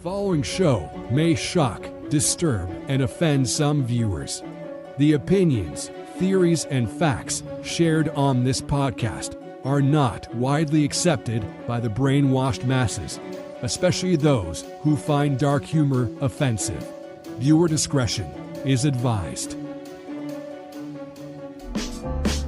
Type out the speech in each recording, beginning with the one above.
Following show may shock, disturb, and offend some viewers. The opinions, theories, and facts shared on this podcast are not widely accepted by the brainwashed masses, especially those who find dark humor offensive. Viewer discretion is advised.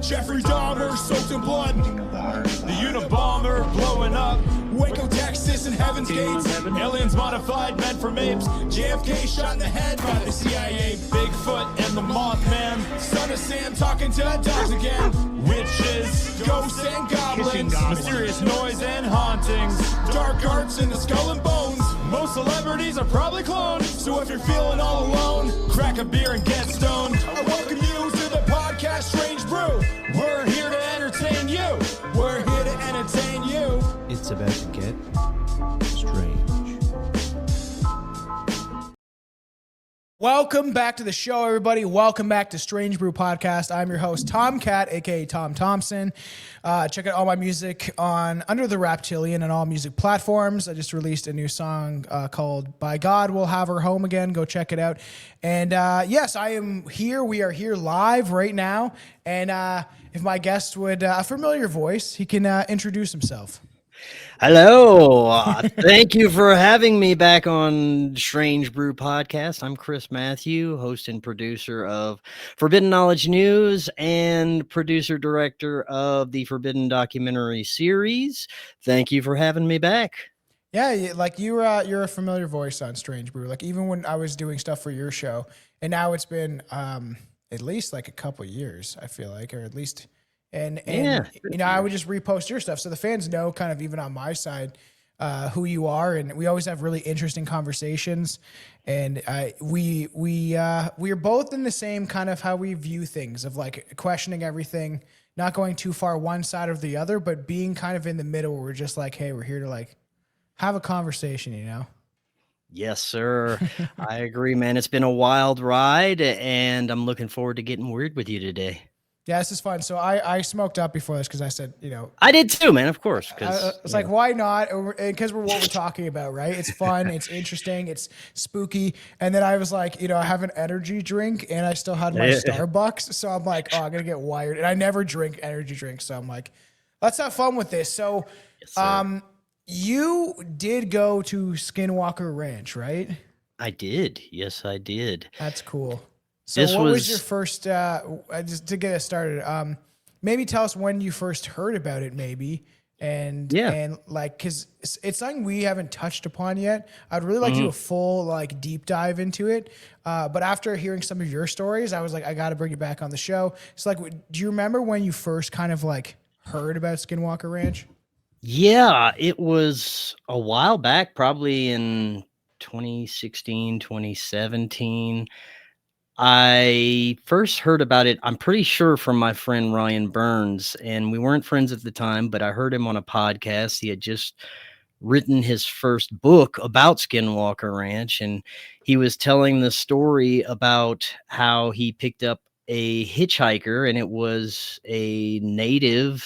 Jeffrey Dahmer soaked in blood. The Unabomber blowing up. Waco, Texas, and Heaven's Gates. Aliens modified, meant for apes. JFK shot in the head by the CIA. Bigfoot and the Mothman. Son of Sam talking to dogs again. Witches, ghosts, and goblins. Mysterious noise and hauntings. Dark arts in the skull and bones. Most celebrities are probably cloned. So if you're feeling all alone, crack a beer and get stoned. I welcome you to the podcast Strange Brew. We're here to entertain you. We're here to entertain you. It's about to get strange. Welcome back to the show, everybody. Welcome back to Strange Brew Podcast. I'm your host, Tomcat, aka Tom Thompson. Check out all my music on Under the Reptilian and all music platforms. I just released a new song called By God We'll Have Her Home Again. Go check it out. And yes, I am here. We are here live right now. And if my guest would, a familiar voice, he can introduce himself. Hello. Thank you for having me back on Strange Brew Podcast. I'm Chris Matthew, host and producer of Forbidden Knowledge News and producer-director of the Forbidden documentary series. Thank you for having me back. Yeah, like you're a familiar voice on Strange Brew. Like even when I was doing stuff for your show, and now it's been at least like a couple years, I feel like, or at least... And yeah, you know, I would just repost your stuff. So the fans know kind of even on my side who you are. And we always have really interesting conversations. And we are both in the same kind of how we view things of like questioning everything, not going too far one side or the other, but being kind of in the middle where we're just like, hey, we're here to like have a conversation, you know? Yes, sir. I agree, man. It's been a wild ride and I'm looking forward to getting weird with you today. Yeah, this is fun. So I smoked up before this because I said, you know. I did too, man, of course. It's like, why not? Because we're what we're talking about, right? It's fun. It's interesting. It's spooky. And then I was like, you know, I have an energy drink and I still had my Starbucks. So I'm like, oh, I'm going to get wired. And I never drink energy drinks. So I'm like, let's have fun with this. So Yes, you did go to Skinwalker Ranch, right? I did. Yes, I did. That's cool. So what was your first, just to get us started, maybe tell us when you first heard about it, maybe, and like, because it's something we haven't touched upon yet. I'd really like to do a full, like, deep dive into it, but after hearing some of your stories, I was like, I got to bring it back on the show. So, like, do you remember when you first kind of, like, heard about Skinwalker Ranch? Yeah, it was a while back, probably in 2016, 2017. I first heard about it, I'm pretty sure, from my friend Ryan Burns, and we weren't friends at the time, but I heard him on a podcast. He had just written his first book about Skinwalker Ranch, and he was telling the story about how he picked up a hitchhiker, and it was a native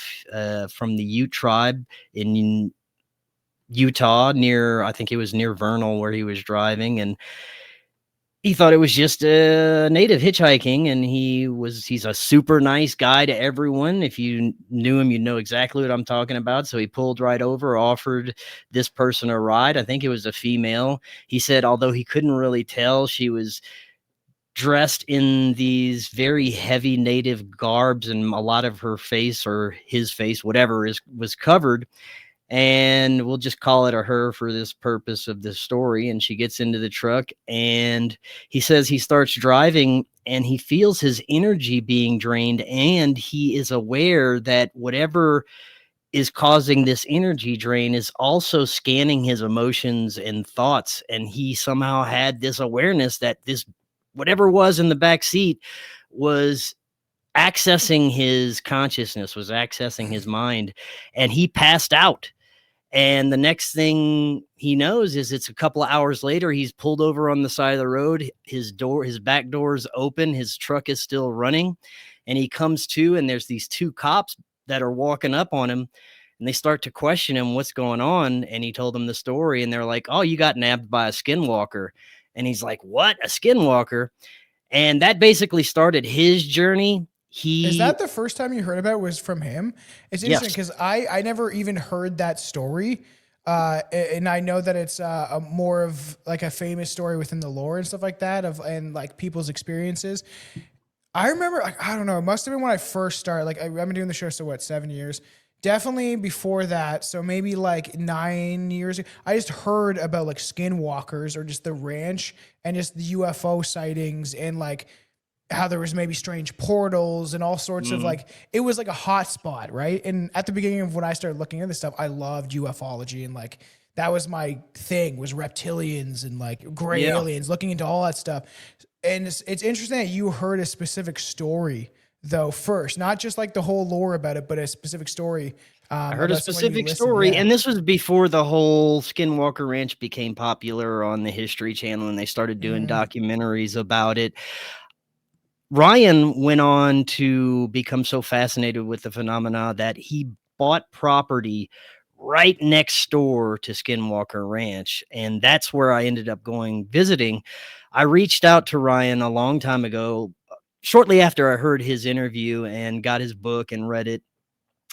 from the Ute tribe in Utah, I think it was near Vernal where he was driving, and he thought it was just a native hitchhiking, and he's a super nice guy to everyone. If you knew him, you'd know exactly what I'm talking about. So he pulled right over, offered this person a ride. I think it was a female. He said, although he couldn't really tell, she was dressed in these very heavy native garbs, and a lot of her face, or his face, whatever, was covered. And we'll just call it a her for this purpose of this story. And she gets into the truck, and he says he starts driving and he feels his energy being drained. And he is aware that whatever is causing this energy drain is also scanning his emotions and thoughts. And he somehow had this awareness that this, whatever was in the back seat, was accessing his consciousness, was accessing his mind, and he passed out. And the next thing he knows is it's a couple of hours later, he's pulled over on the side of the road. His back door is open. His truck is still running, and he comes to, and there's these two cops that are walking up on him. and they start to question him, what's going on? And he told them the story, and they're like, oh, you got nabbed by a skinwalker. And he's like, what? A skinwalker? And that basically started his journey. Is that the first time you heard about it was from him? It's interesting Yes. because I never even heard that story. And I know that it's a more of like a famous story within the lore and stuff like that and like people's experiences. I remember, like, I don't know, it must have been when I first started. Like, I've been doing the show, so what, 7 years? Definitely before that. So maybe like 9 years ago, I just heard about like skinwalkers or just the ranch and just the UFO sightings and like how there was maybe strange portals and all sorts of like, it was like a hot spot, right? And at the beginning of when I started looking into this stuff, I loved ufology and like, that was my thing, was reptilians and like gray aliens, looking into all that stuff. And it's interesting that you heard a specific story though first, not just like the whole lore about it, but a specific story. I heard a specific story, and this was before the whole Skinwalker Ranch became popular on the History Channel, and they started doing documentaries about it. Ryan went on to become so fascinated with the phenomena that he bought property right next door to Skinwalker Ranch, and that's where I ended up going visiting. I reached out to Ryan a long time ago, shortly after I heard his interview and got his book and read it.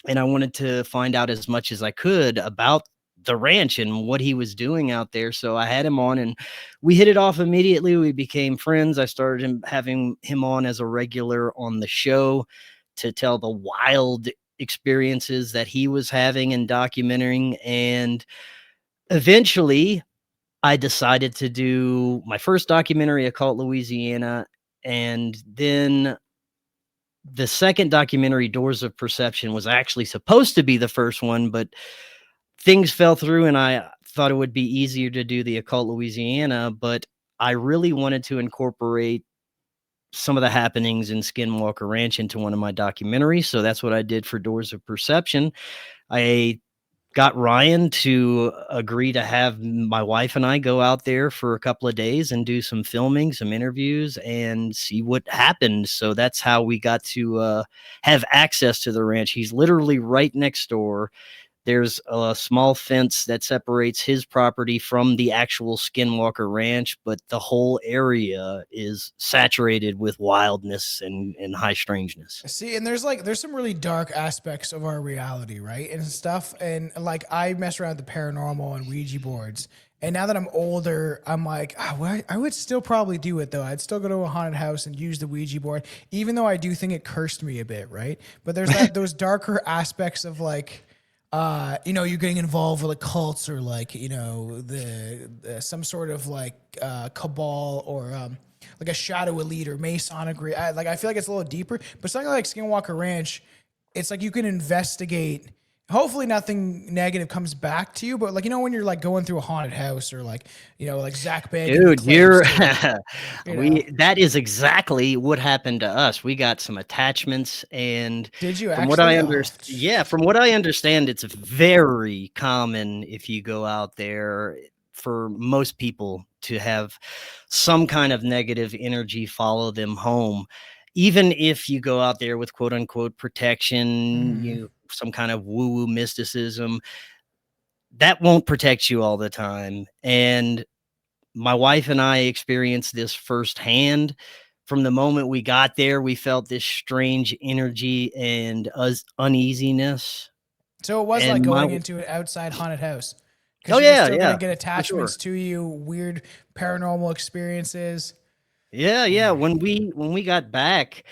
And I wanted to find out as much as I could about the ranch and what he was doing out there. So I had him on and we hit it off immediately. We became friends. I started having him on as a regular on the show to tell the wild experiences that he was having and documenting. And eventually I decided to do my first documentary, Occult Louisiana. And then the second documentary, Doors of Perception, was actually supposed to be the first one, but things fell through and I thought it would be easier to do the Occult Louisiana, but I really wanted to incorporate some of the happenings in Skinwalker Ranch into one of my documentaries. So that's what I did for Doors of Perception. I got Ryan to agree to have my wife and I go out there for a couple of days and do some filming, some interviews, and see what happened. So that's how we got to have access to the ranch. He's literally right next door. There's a small fence that separates his property from the actual Skinwalker Ranch, but the whole area is saturated with wildness and high strangeness. See, and there's some really dark aspects of our reality, right? And stuff. And like I mess around with the paranormal and Ouija boards. And now that I'm older, I'm like, I would still probably do it though. I'd still go to a haunted house and use the Ouija board, even though I do think it cursed me a bit, right? But there's those darker aspects of like, you're getting involved with like cults or like, the some sort of like cabal or like a shadow elite or Masonry. I feel like it's a little deeper, but something like Skinwalker Ranch, it's like you can investigate. Hopefully nothing negative comes back to you, but like, when you're like going through a haunted house or like, like Zach Bagans. Dude, that is exactly what happened to us. We got some attachments and did you from what I understand, from what I understand, it's very common if you go out there for most people to have some kind of negative energy follow them home. Even if you go out there with quote unquote protection, some kind of woo-woo mysticism, that won't protect you all the time. And my wife and I experienced this firsthand. From the moment we got there, we felt this strange energy and uneasiness. So it was like going into an outside haunted house. Oh yeah, you're gonna get attachments to you, weird paranormal experiences. Yeah. When we got back,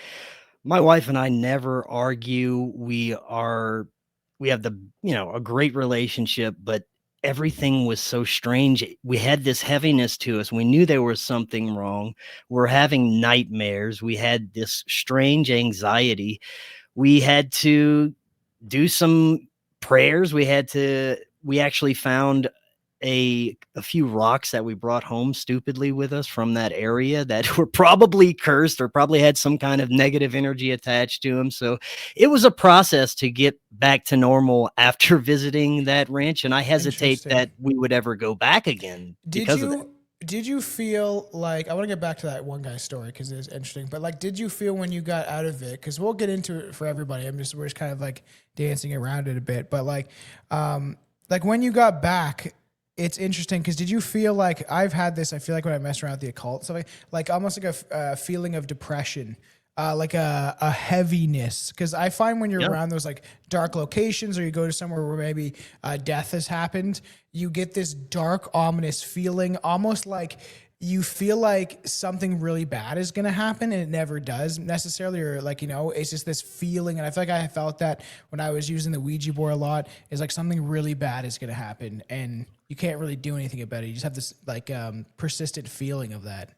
my wife and I never argue. We have a great relationship, but everything was so strange. We had this heaviness to us. We knew there was something wrong. We're having nightmares. We had this strange anxiety. We had to do some prayers. We actually found a few rocks that we brought home stupidly with us from that area that were probably cursed or probably had some kind of negative energy attached to them. So it was a process to get back to normal after visiting that ranch. And I hesitate that we would ever go back again because of that. Did you feel like, I want to get back to that one guy's story because it's interesting, but like, did you feel when you got out of it? Because we'll get into it for everybody. We're just kind of like dancing around it a bit, but like when you got back, it's interesting because did you feel like I've had this? I feel like when I mess around with the occult, so like almost like a feeling of depression. Like a heaviness, because I find when you're around those like dark locations, or you go to somewhere where maybe death has happened, you get this dark, ominous feeling, almost like you feel like something really bad is going to happen, and it never does necessarily, or like, it's just this feeling. And I feel like I felt that when I was using the Ouija board a lot, is like something really bad is going to happen, and you can't really do anything about it. You just have this like persistent feeling of that.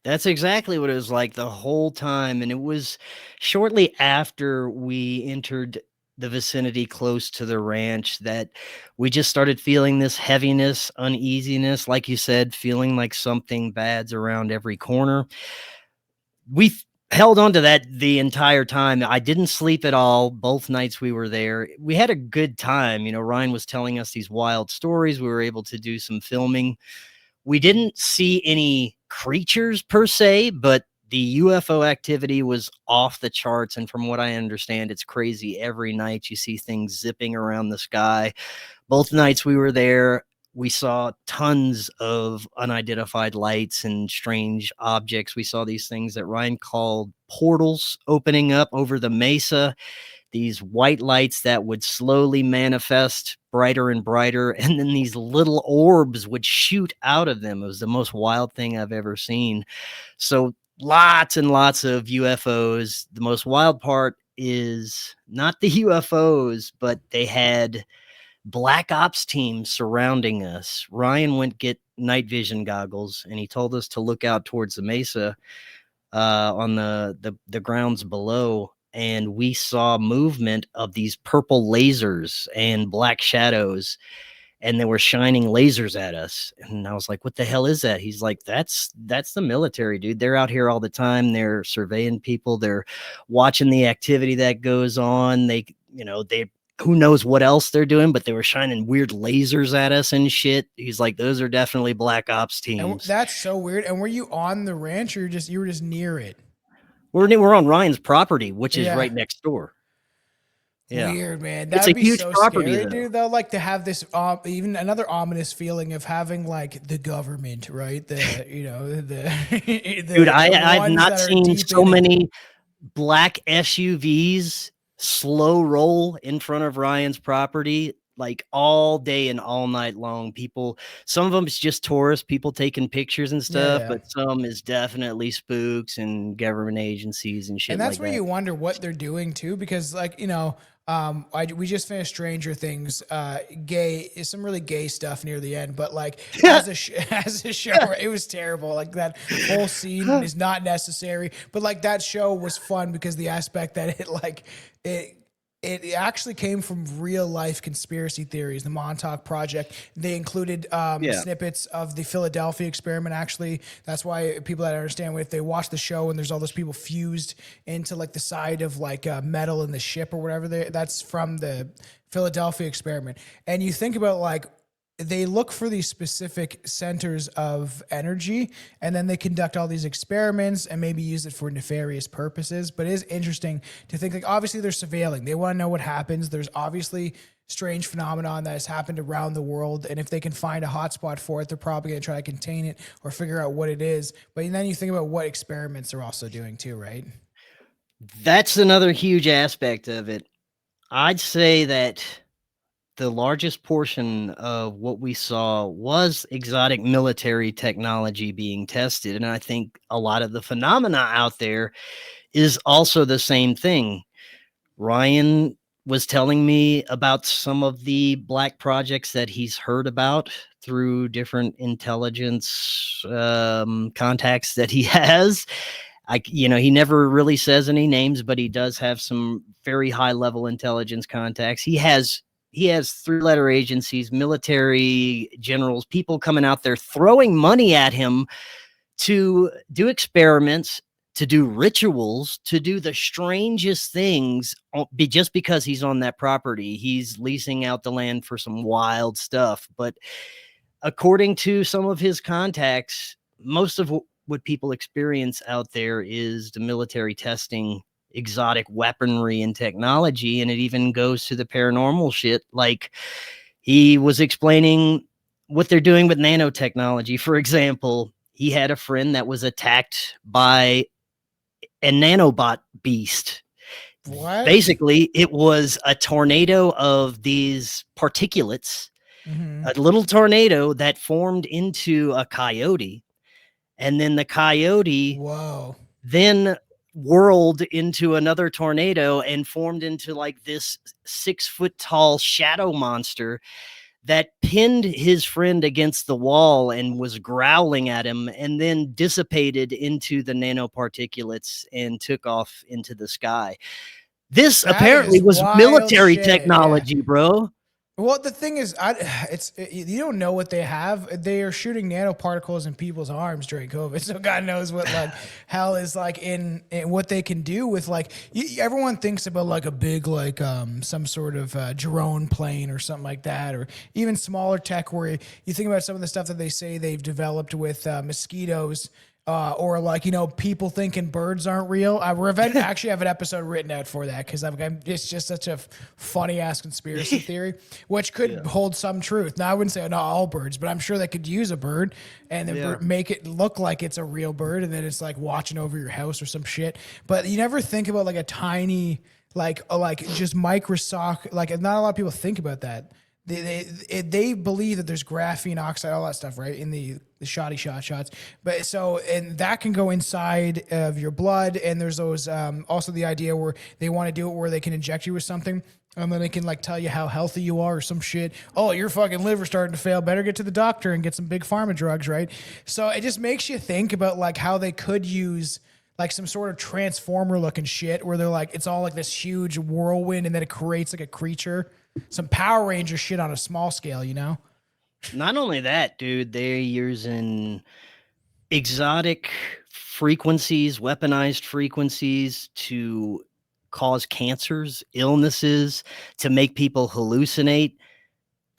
That's exactly what it was like the whole time. And it was shortly after we entered the vicinity close to the ranch that we just started feeling this heaviness, uneasiness, like you said, feeling like something bad's around every corner. We held on to that the entire time. I didn't sleep at all both nights we were there. We had a good time. Ryan was telling us these wild stories. We were able to do some filming. We didn't see any creatures per se, but the UFO activity was off the charts. And from what I understand, it's crazy. Every night you see things zipping around the sky. Both nights we were there, we saw tons of unidentified lights and strange objects. We saw these things that Ryan called portals opening up over the mesa, these white lights that would slowly manifest brighter and brighter, and then these little orbs would shoot out of them. It was the most wild thing I've ever seen. So lots and lots of UFOs. The most wild part is not the UFOs, but they had black ops teams surrounding us. Ryan went get night vision goggles, and he told us to look out towards the mesa on the grounds below, and we saw movement of these purple lasers and black shadows, and they were shining lasers at us. And I was like, what the hell is that? He's like, that's the military, dude. They're out here all the time. They're surveying people. They're watching the activity that goes on. They who knows what else they're doing, but they were shining weird lasers at us and shit. He's like, those are definitely black ops teams. And that's so weird. And were you on the ranch, or you were just near it? We're on Ryan's property, which is right next door. Yeah. Weird, man. That'd be huge so property, scary, dude. Though, like to have this, even another ominous feeling of having like the government, right? Dude, I've not seen so many black SUVs slow roll in front of Ryan's property like all day and all night long. People, some of them is just tourists, people taking pictures and stuff, but some is definitely spooks and government agencies and shit. And that's like where that. you wonder what they're doing too, because like, we just finished Stranger Things, some really gay stuff near the end, but like as a show, it was terrible. Like that whole scene is not necessary, but like that show was fun because the aspect that it actually came from real life conspiracy theories. The Montauk Project, they included snippets of the Philadelphia experiment. Actually, that's why people that understand, if they watch the show and there's all those people fused into like the side of like metal in the ship or whatever, that's from the Philadelphia experiment. And you think about like, they look for these specific centers of energy, and then they conduct all these experiments and maybe use it for nefarious purposes. But it is interesting to think, like, obviously they're surveilling. They want to know what happens. There's obviously strange phenomenon that has happened around the world. And if they can find a hotspot for it, they're probably going to try to contain it or figure out what it is. But then you think about what experiments they're also doing too, right? That's another huge aspect of it. I'd say that the largest portion of what we saw was exotic military technology being tested. And I think a lot of the phenomena out there is also the same thing. Ryan was telling me about some of the black projects that he's heard about through different intelligence contacts that he has. He never really says any names, but he does have some very high level intelligence contacts. He has 3-letter agencies, military generals, people coming out there throwing money at him to do experiments, to do rituals, to do the strangest things, just because he's on that property. He's leasing out the land for some wild stuff. But according to some of his contacts, most of what people experience out there is the military testing exotic weaponry and technology, and it even goes to the paranormal shit. Like, he was explaining what they're doing with nanotechnology. For example, he had a friend that was attacked by a nanobot beast. What? Basically, it was a tornado of these particulates, a little tornado that formed into a coyote. And then the coyote then whirled into another tornado and formed into like this 6 foot tall shadow monster that pinned his friend against the wall and was growling at him, and then dissipated into the nanoparticulates and took off into the sky. This apparently was military technology, bro. Well, the thing is, you don't know what they have. They are shooting nanoparticles in people's arms during COVID, so God knows what like hell is like in what they can do with like. Everyone thinks about like a big like some sort of drone plane or something like that, or even smaller tech. Where you think about some of the stuff that they say they've developed with mosquitoes. Or like, you know, people thinking birds aren't real. I actually have an episode written out for that because it's just such a funny ass conspiracy theory, which could hold some truth. Now, I wouldn't say not all birds, but I'm sure they could use a bird and then make it look like it's a real bird, and then it's like watching over your house or some shit. But you never think about like a tiny, like just microscopic. Like, not a lot of people think about that. They believe that there's graphene oxide, all that stuff, right, in the shoddy shots. But so, and that can go inside of your blood. And there's those, also the idea where they want to do it where they can inject you with something, and then they can like tell you how healthy you are or some shit. Oh, your fucking liver's starting to fail. Better get to the doctor and get some big pharma drugs, right? So it just makes you think about like how they could use like some sort of transformer looking shit where they're like, it's all like this huge whirlwind and then it creates like a creature. Some Power Ranger shit on a small scale, you know? Not only that, dude, they're using exotic frequencies, weaponized frequencies to cause cancers, illnesses, to make people hallucinate,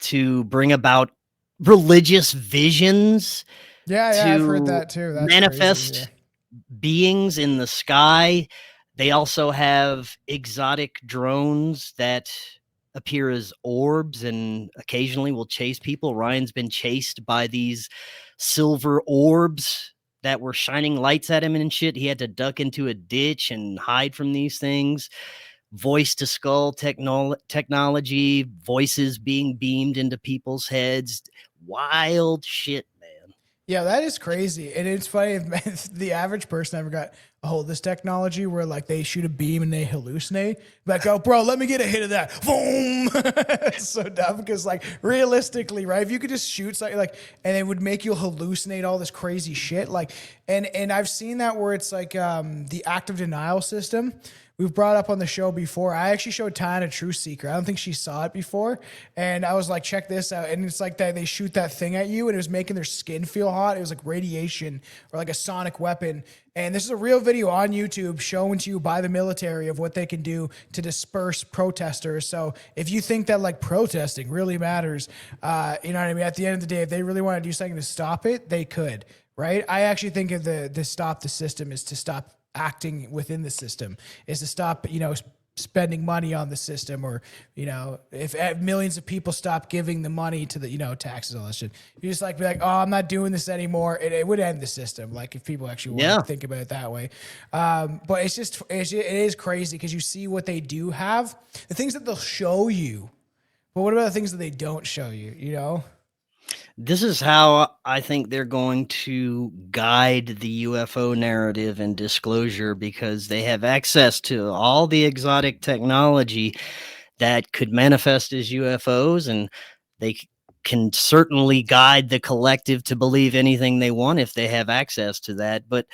to bring about religious visions. I've heard that too. That's manifest crazy, beings in the sky. They also have exotic drones that appear as orbs and occasionally will chase people. Ryan's been chased by these silver orbs that were shining lights at him and shit. He had to duck into a ditch and hide from these things. Voice to skull technology, voices being beamed into people's heads. Wild shit, man. Yeah, that is crazy. And it's funny if the average person ever got a hold of this technology where like they shoot a beam and they hallucinate. Like, oh, bro, let me get a hit of that. Boom. It's so dumb because like realistically, right? If you could just shoot something like, and it would make you hallucinate all this crazy shit. Like, and I've seen that where it's like the active denial system. We've brought up on the show before. I actually showed Tana Truth Seeker. I don't think she saw it before. And I was like, check this out. And it's like that they shoot that thing at you and it was making their skin feel hot. It was like radiation or like a sonic weapon. And this is a real video on YouTube shown to you by the military of what they can do to disperse protesters. So if you think that like protesting really matters, you know what I mean? At the end of the day, if they really want to do something to stop it, they could, right? I actually think of the stop the system is to stop acting within the system, is to stop, you know, spending money on the system, or, you know, if millions of people stop giving the money to the, you know, taxes, all that shit. You just like be like, oh, I'm not doing this anymore. It would end the system. Like if people actually want to think about it that way. But it is crazy because you see what they do have, the things that they'll show you. But what about the things that they don't show you, you know? This is how I think they're going to guide the UFO narrative and disclosure, because they have access to all the exotic technology that could manifest as UFOs, and they can certainly guide the collective to believe anything they want if they have access to that. But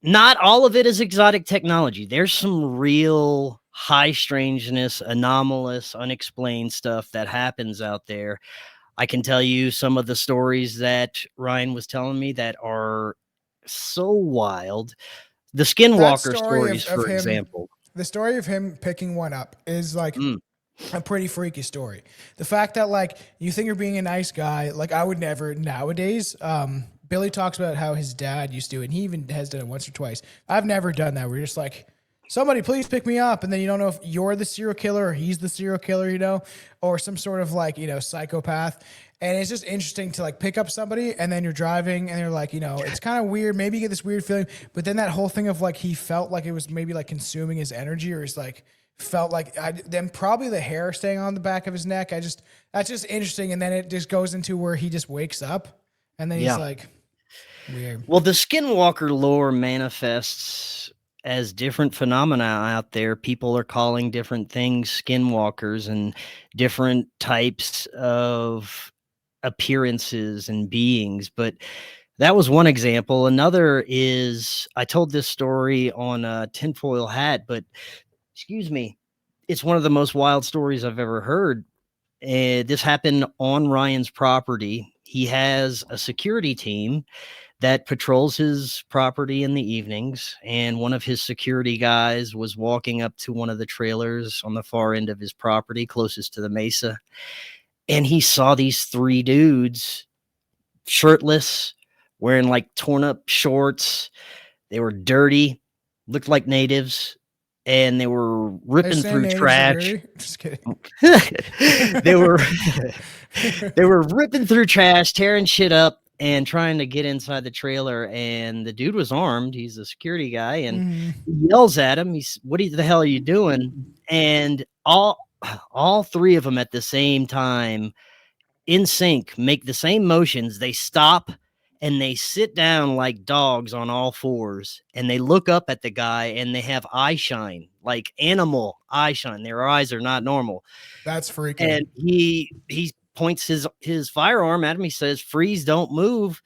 not all of it is exotic technology. There's some real high strangeness, anomalous, unexplained stuff that happens out there. I can tell you some of the stories that Ryan was telling me that are so wild. The Skinwalker stories, for example. The story of him picking one up is like a pretty freaky story. The fact that like you think you're being a nice guy, like I would never nowadays. Billy talks about how his dad used to, and he even has done it once or twice. I've never done that. We're just like, somebody please pick me up, and then you don't know if you're the serial killer or he's the serial killer, you know, or some sort of like, you know, psychopath. And it's just interesting to like pick up somebody and then you're driving and you're like, you know, it's kind of weird. Maybe you get this weird feeling, but then that whole thing of like he felt like it was maybe like consuming his energy, or he's like felt like then probably the hair staying on the back of his neck. That's just interesting. And then it just goes into where he just wakes up and then he's like weird. Well, the Skinwalker lore manifests as different phenomena out there. People are calling different things skinwalkers and different types of appearances and beings, but that was one example. Another is, I told this story on a tinfoil hat, but excuse me, it's one of the most wild stories I've ever heard. This happened on Ryan's property. He has a security team that patrols his property in the evenings, and one of his security guys was walking up to one of the trailers on the far end of his property closest to the mesa, and he saw these three dudes, shirtless, wearing like torn up shorts. They were dirty, looked like natives, and they were ripping through trash. Just kidding. they were ripping through trash, tearing shit up, and trying to get inside the trailer. And the dude was armed. He's a security guy, and he yells at him. He's, "What the hell are you doing?" And all three of them at the same time, in sync, make the same motions. They stop and they sit down like dogs on all fours, and they look up at the guy, and they have eye shine, like animal eye shine. Their eyes are not normal. That's freaking. And he points his firearm at him. He says, "Freeze, don't move."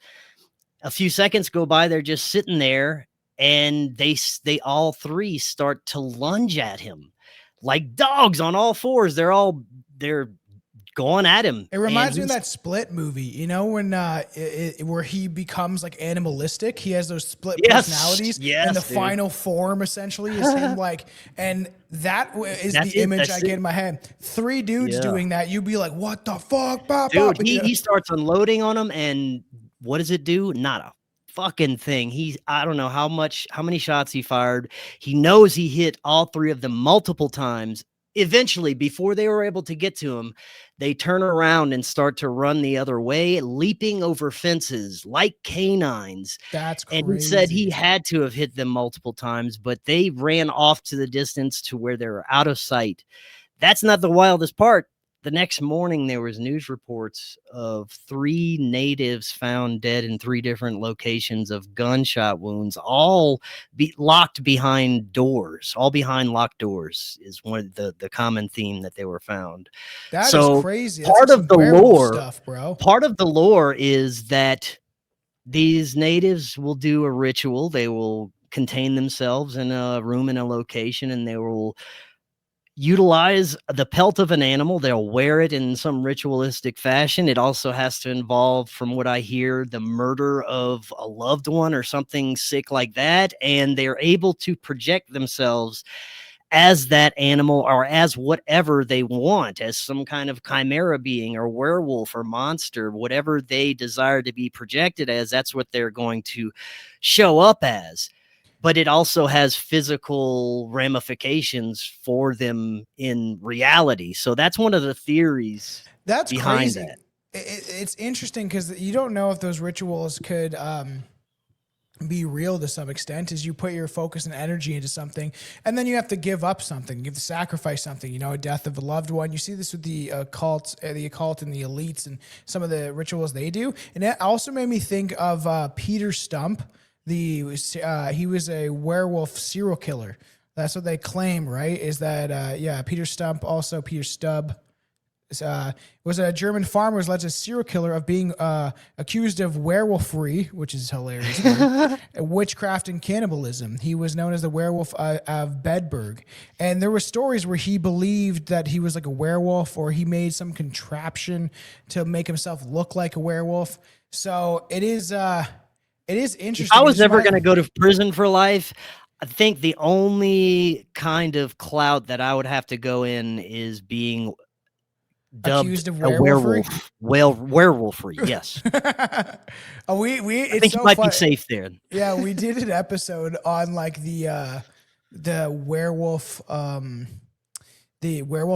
A few seconds go by. They're just sitting there, and they all three start to lunge at him like dogs on all fours. They're going at him. It reminds me of that Split movie, you know, when where he becomes like animalistic. He has those split personalities, and the final form essentially is him. Like, and that's the image I get in my head. Three dudes doing that. You'd be like, "What the fuck, dude?" He starts unloading on them, and what does it do? Not a fucking thing. I don't know how many shots he fired. He knows he hit all three of them multiple times. Eventually, before they were able to get to him, they turn around and start to run the other way, leaping over fences like canines. That's crazy. And he said he had to have hit them multiple times, but they ran off to the distance to where they were out of sight. That's not the wildest part. The next morning, there was news reports of 3 natives found dead in 3 different locations of gunshot wounds, all locked behind doors. All behind locked doors is one of the common theme that they were found. That is crazy. Part of the lore, stuff, bro. Part of the lore is that these natives will do a ritual. They will contain themselves in a room in a location, and they will utilize the pelt of an animal. They'll wear it in some ritualistic fashion. It also has to involve, from what I hear, the murder of a loved one or something sick like that. And they're able to project themselves as that animal or as whatever they want, as some kind of chimera being or werewolf or monster, whatever they desire to be projected as, that's what they're going to show up as. But it also has physical ramifications for them in reality. So that's one of the theories behind crazy. That. It's interesting because you don't know if those rituals could be real to some extent, as you put your focus and energy into something, and then you have to give up something. You have to sacrifice something, you know, a death of a loved one. You see this with the occult and the elites and some of the rituals they do. And it also made me think of Peter Stump. He was a werewolf serial killer. That's what they claim, right? Is that Peter Stubb was a German farmer who was alleged a serial killer of being accused of werewolfery, which is hilarious, witchcraft and cannibalism. He was known as the werewolf of Bedburg, and there were stories where he believed that he was like a werewolf, or he made some contraption to make himself look like a werewolf. So it is interesting. If I was ever going to go to prison for life, I think the only kind of clout that I would have to go in is being dubbed Accused of a werewolfery? werewolfery. Yes, we I it's think you so might fun. be safe there. Yeah, we did an episode on like the werewolf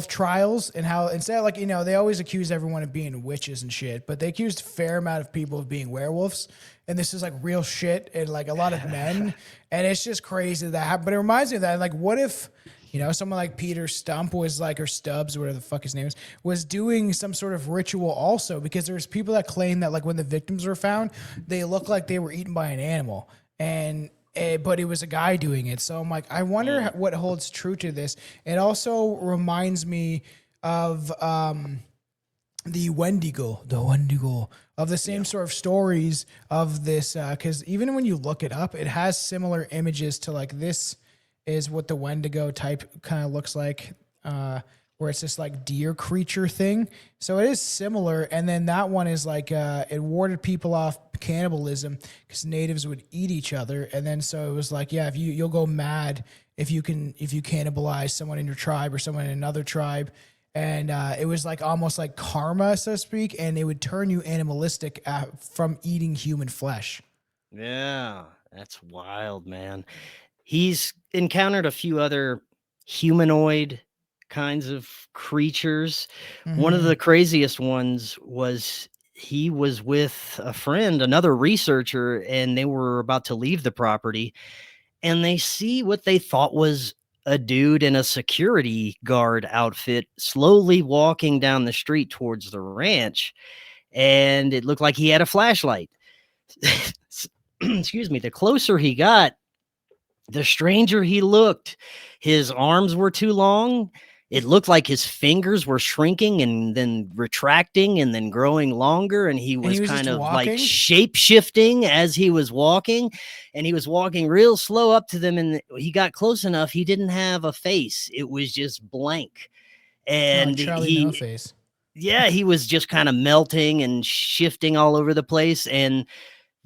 trials, and how instead of, like, you know, they always accuse everyone of being witches and shit, but they accused a fair amount of people of being werewolves, and this is like real shit, and like a lot of men, and it's just crazy that happened. But it reminds me of that, like, what if, you know, someone like Peter Stump was like, or Stubbs, or whatever the fuck his name is, was doing some sort of ritual also, because there's people that claim that, like, when the victims were found, they looked like they were eaten by an animal, and but it was a guy doing it. So I'm like, I wonder what holds true to this. It also reminds me of the Wendigo of the same sort of stories of this, because even when you look it up, it has similar images to, like, this is what the Wendigo type kind of looks like, where it's this like deer creature thing. So it is similar. And then that one is like, it warded people off cannibalism because natives would eat each other. And then so it was like, yeah, if you'll go mad if you cannibalize someone in your tribe or someone in another tribe. And it was like almost like karma, so to speak, and it would turn you animalistic from eating human flesh. Yeah, that's wild, man. He's encountered a few other humanoid kinds of creatures. One of the craziest ones was he was with a friend, another researcher, and they were about to leave the property, and they see what they thought was a dude in a security guard outfit slowly walking down the street towards the ranch, and it looked like he had a flashlight. Excuse me. The closer he got, the stranger he looked. His arms were too long. It looked like his fingers were shrinking and then retracting and then growing longer. And he was kind of like shape shifting as he was walking. And he was walking real slow up to them. And he got close enough. He didn't have a face. It was just blank. And Charlie No Face. Yeah, he was just kind of melting and shifting all over the place. And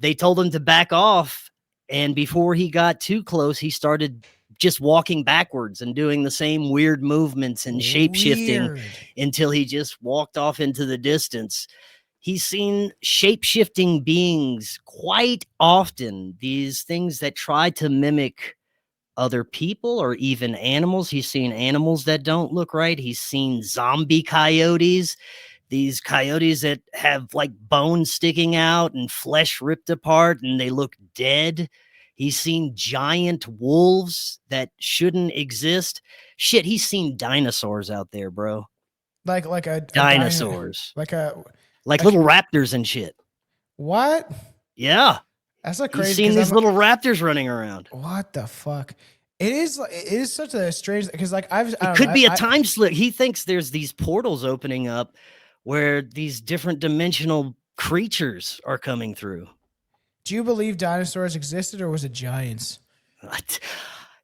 they told him to back off. And before he got too close, he started just walking backwards and doing the same weird movements and shape shifting until he just walked off into the distance. He's seen shape shifting beings quite often, these things that try to mimic other people or even animals. He's seen animals that don't look right. He's seen zombie coyotes. These coyotes that have like bones sticking out and flesh ripped apart and they look dead. He's seen giant wolves that shouldn't exist. Shit, he's seen dinosaurs out there, bro. Like dinosaurs. Like little raptors and shit. What? Yeah. That's like crazy. He's seen these little raptors running around. What the fuck? It is such a strange, because like it could be a time slip. He thinks there's these portals opening up where these different dimensional creatures are coming through. Do you believe dinosaurs existed, or was it giants?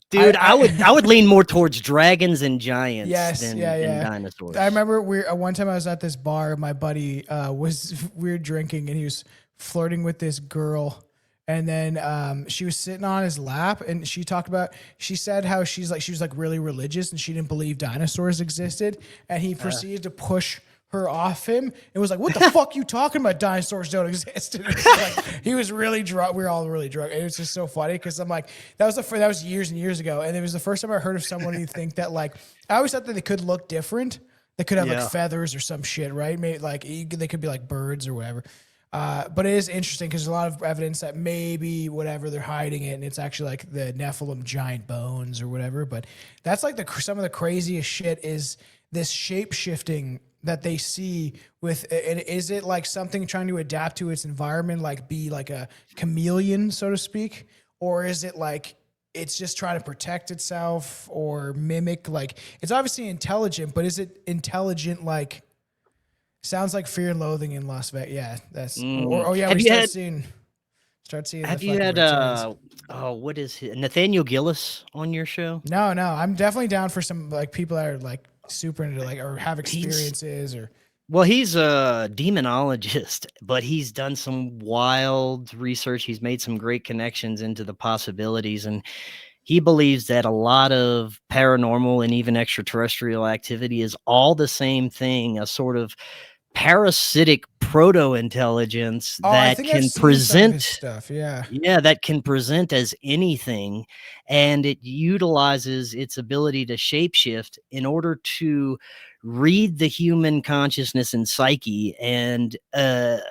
Dude, I would lean more towards dragons and giants than dinosaurs. I remember one time I was at this bar. My buddy we were drinking, and he was flirting with this girl. And then she was sitting on his lap, and she said how she was like really religious, and she didn't believe dinosaurs existed. And he proceeded to push her off him and was like, "What the fuck you talking about? Dinosaurs don't exist." And like, he was really drunk. We were all really drunk. It was just so funny, because I'm like, that was years and years ago, and it was the first time I heard of someone who think that, like, I always thought that they could look different. They could have like feathers or some shit, right? Maybe like they could be like birds or whatever. But it is interesting because there's a lot of evidence that maybe whatever they're hiding it, and it's actually like the Nephilim giant bones or whatever. But that's like some of the craziest shit is this shape shifting that they see with. And is it like something trying to adapt to its environment, like be like a chameleon, so to speak, or is it like it's just trying to protect itself or mimic? Like, it's obviously intelligent, but is it intelligent like? Sounds like Fear and Loathing in Las Vegas. Yeah, that's. Start seeing. Have you had what is it, Nathaniel Gillis on your show? No. I'm definitely down for some like people that are like super into like or have experiences or. Well, he's a demonologist, but he's done some wild research. He's made some great connections into the possibilities, and he believes that a lot of paranormal and even extraterrestrial activity is all the same thing, a sort of parasitic proto-intelligence Oh, I that think I've can seen some of his present, stuff. Yeah. that can present as anything, and it utilizes its ability to shapeshift in order to read the human consciousness and psyche and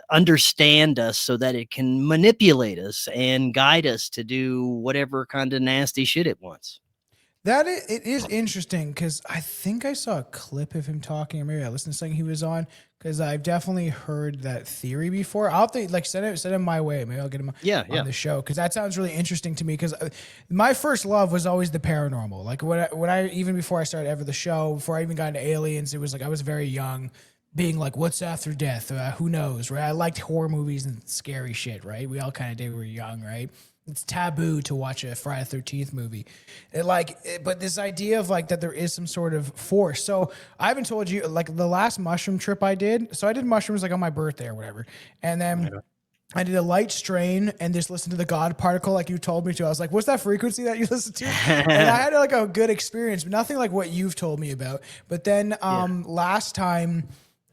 understand us so that it can manipulate us and guide us to do whatever kind of nasty shit it wants. It is interesting because I think I saw a clip of him talking, or maybe I listened to something he was on, because I've definitely heard that theory before. I'll have to like send it my way. Maybe I'll get him on the show, because that sounds really interesting to me. Because my first love was always the paranormal. Like when I even before I started ever the show, before I even got into aliens, it was like I was very young, being like, what's after death? Who knows, right? I liked horror movies and scary shit, right? We all kind of did when we were young, right? It's taboo to watch a Friday the 13th movie. But this idea of like that there is some sort of force. So I haven't told you, like the last mushroom trip I did. So I did mushrooms like on my birthday or whatever. And then I did a light strain and just listened to the God particle like you told me to. I was like, what's that frequency that you listen to? And I had like a good experience, but nothing like what you've told me about. But then last time,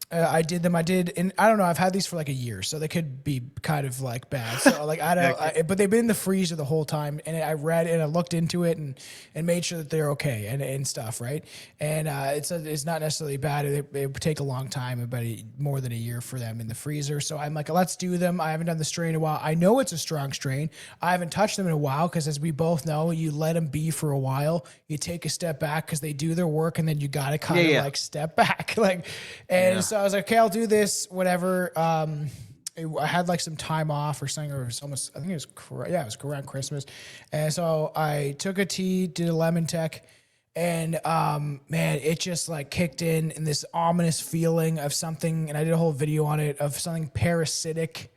I did, and I don't know, I've had these for like a year, so they could be kind of like bad. So like, I don't, but they've been in the freezer the whole time, and I read and I looked into it and made sure that they're okay and stuff. Right. And it's not necessarily bad. It would take a long time, about more than a year for them in the freezer. So I'm like, let's do them. I haven't done the strain in a while. I know it's a strong strain. I haven't touched them in a while, because as we both know, you let them be for a while, you take a step back because they do their work, and then you got to kind of like step back. So I was like, okay, I'll do this, whatever. I had like some time off or something, or it was almost, I think it was around Christmas. And so I took a tea, did a lemon tech, and man, it just like kicked in this ominous feeling of something. And I did a whole video on it, of something parasitic,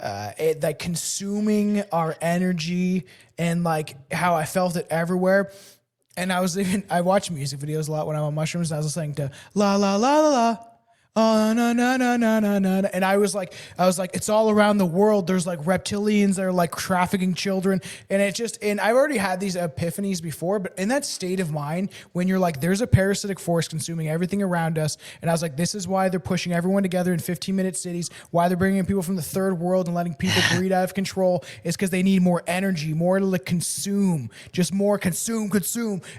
like consuming our energy, and like how I felt it everywhere. And I watch music videos a lot when I'm on mushrooms. And I was listening to la la la la la. Oh no no no no no no! And I was like, it's all around the world. There's like reptilians that are like trafficking children, and I've already had these epiphanies before, but in that state of mind when you're like, there's a parasitic force consuming everything around us, and I was like, this is why they're pushing everyone together in 15-minute cities, why they're bringing in people from the third world and letting people breed out of control, is because they need more energy, more to like consume, just more consume,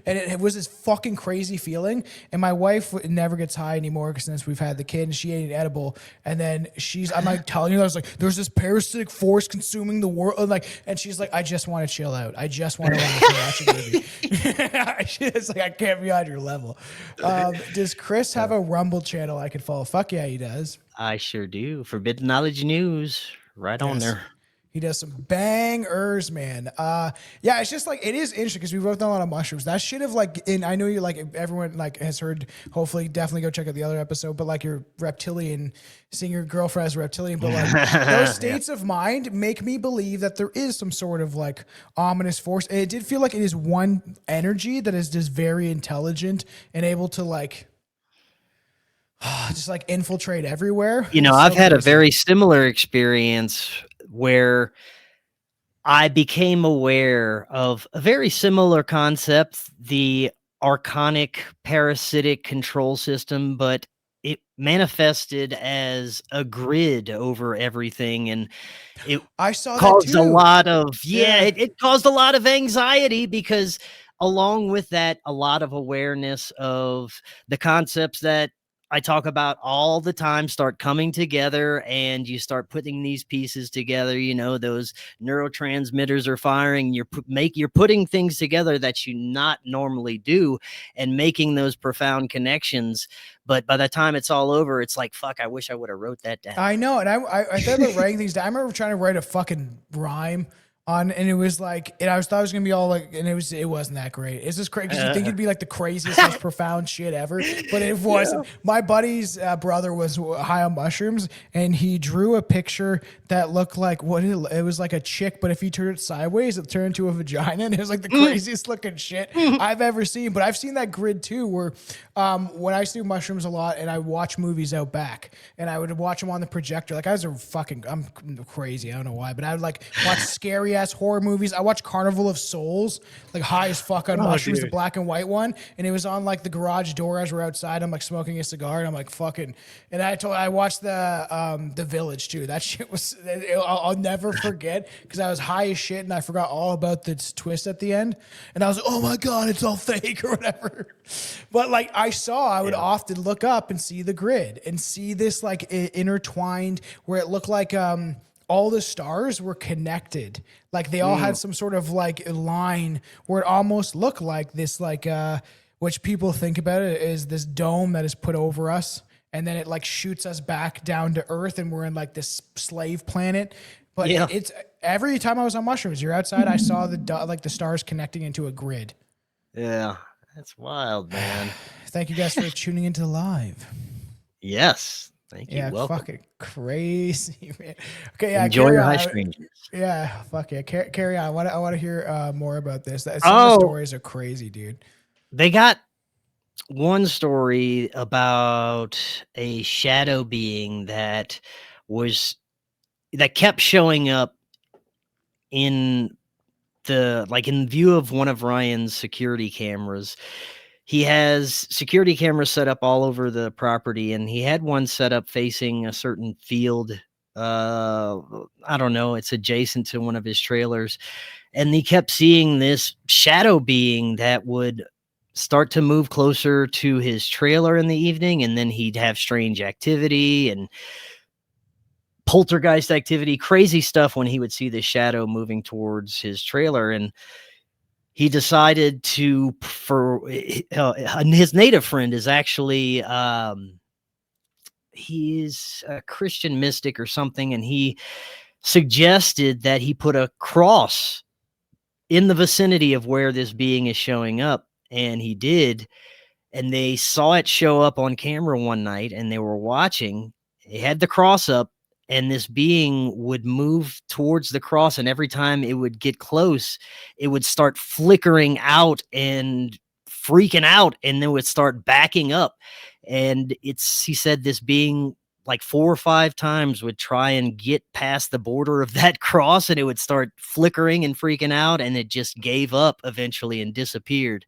and it was this fucking crazy feeling. And my wife never gets high anymore since we've had the kid, and she ate an edible, and then I'm like telling her, I was like, there's this parasitic force consuming the world, and she's like, I just want to chill out, I just want to watch a movie. It's like, I can't be on your level. Does Chris have a Rumble channel I could follow? Fuck yeah, he does. I sure do. Forbidden Knowledge News, right on there. He does some bangers, man. Yeah, it's just like, it is interesting because we both done a lot of mushrooms. That shit of like, and I know you're like, everyone like has heard, hopefully definitely go check out the other episode, but like your reptilian, seeing your girlfriend as a reptilian, but like those states of mind make me believe that there is some sort of like ominous force. And it did feel like it is one energy that is just very intelligent and able to like, just like infiltrate everywhere. You know, I've had a very similar experience where I became aware of a very similar concept, the archonic parasitic control system, but it manifested as a grid over everything, and it caused a lot of it caused a lot of anxiety, because along with that, a lot of awareness of the concepts that I talk about all the time start coming together, and you start putting these pieces together. You know, those neurotransmitters are firing. You're putting things together that you not normally do, and making those profound connections. But by the time it's all over, it's like, fuck, I wish I would have wrote that down. I know. And I thought about writing things down. I remember trying to write a fucking rhyme on, and it was like, and thought it was gonna be all like, and it wasn't that great. It's just crazy because you think it'd be like the craziest, most profound shit ever, but it wasn't. Yeah. My buddy's brother was high on mushrooms, and he drew a picture that looked like it was like a chick, but if you turn it sideways, it turned into a vagina, and it was like the craziest looking shit I've ever seen. But I've seen that grid too, where when I used to do mushrooms a lot, and I watch movies out back, and I would watch them on the projector. Like I'm crazy, I don't know why, but I would like watch scary scary ass horror movies. I watched Carnival of Souls, like high as fuck on mushrooms, the black and white one, and it was on like the garage door as we're outside. I'm like smoking a cigar, and I'm like fucking. And I watched the Village too. That shit was I'll never forget because I was high as shit and I forgot all about the twist at the end, and I was like, oh my god, it's all fake or whatever. But like I would often look up and see the grid and see this like intertwined where it looked like all the stars were connected. Like they all had some sort of like line where it almost looked like this, like, which people think about it is this dome that is put over us. And then it like shoots us back down to Earth and we're in like this slave planet. But it's every time I was on mushrooms, you're outside, I saw the stars connecting into a grid. Yeah. That's wild, man. Thank you guys for tuning into live. Yes. Thank you. Yeah, welcome. fucking crazy, man. Okay, yeah. Enjoy your high strangers. Yeah, fuck yeah. Carry on. I want to hear more about this. Some of the stories are crazy, dude. They got one story about a shadow being that kept showing up in view of one of Ryan's security cameras. He has security cameras set up all over the property, and he had one set up facing a certain field. I don't know. It's adjacent to one of his trailers. And he kept seeing this shadow being that would start to move closer to his trailer in the evening. And then he'd have strange activity and poltergeist activity, crazy stuff when he would see the shadow moving towards his trailer. And he decided to, his native friend is actually, he's a Christian mystic or something. And he suggested that he put a cross in the vicinity of where this being is showing up. And he did. And they saw it show up on camera one night and they were watching. He had the cross up. And this being would move towards the cross. And every time it would get close, it would start flickering out and freaking out. And then would start backing up. And he said this being like 4 or 5 times would try and get past the border of that cross. And it would start flickering and freaking out. And it just gave up eventually and disappeared.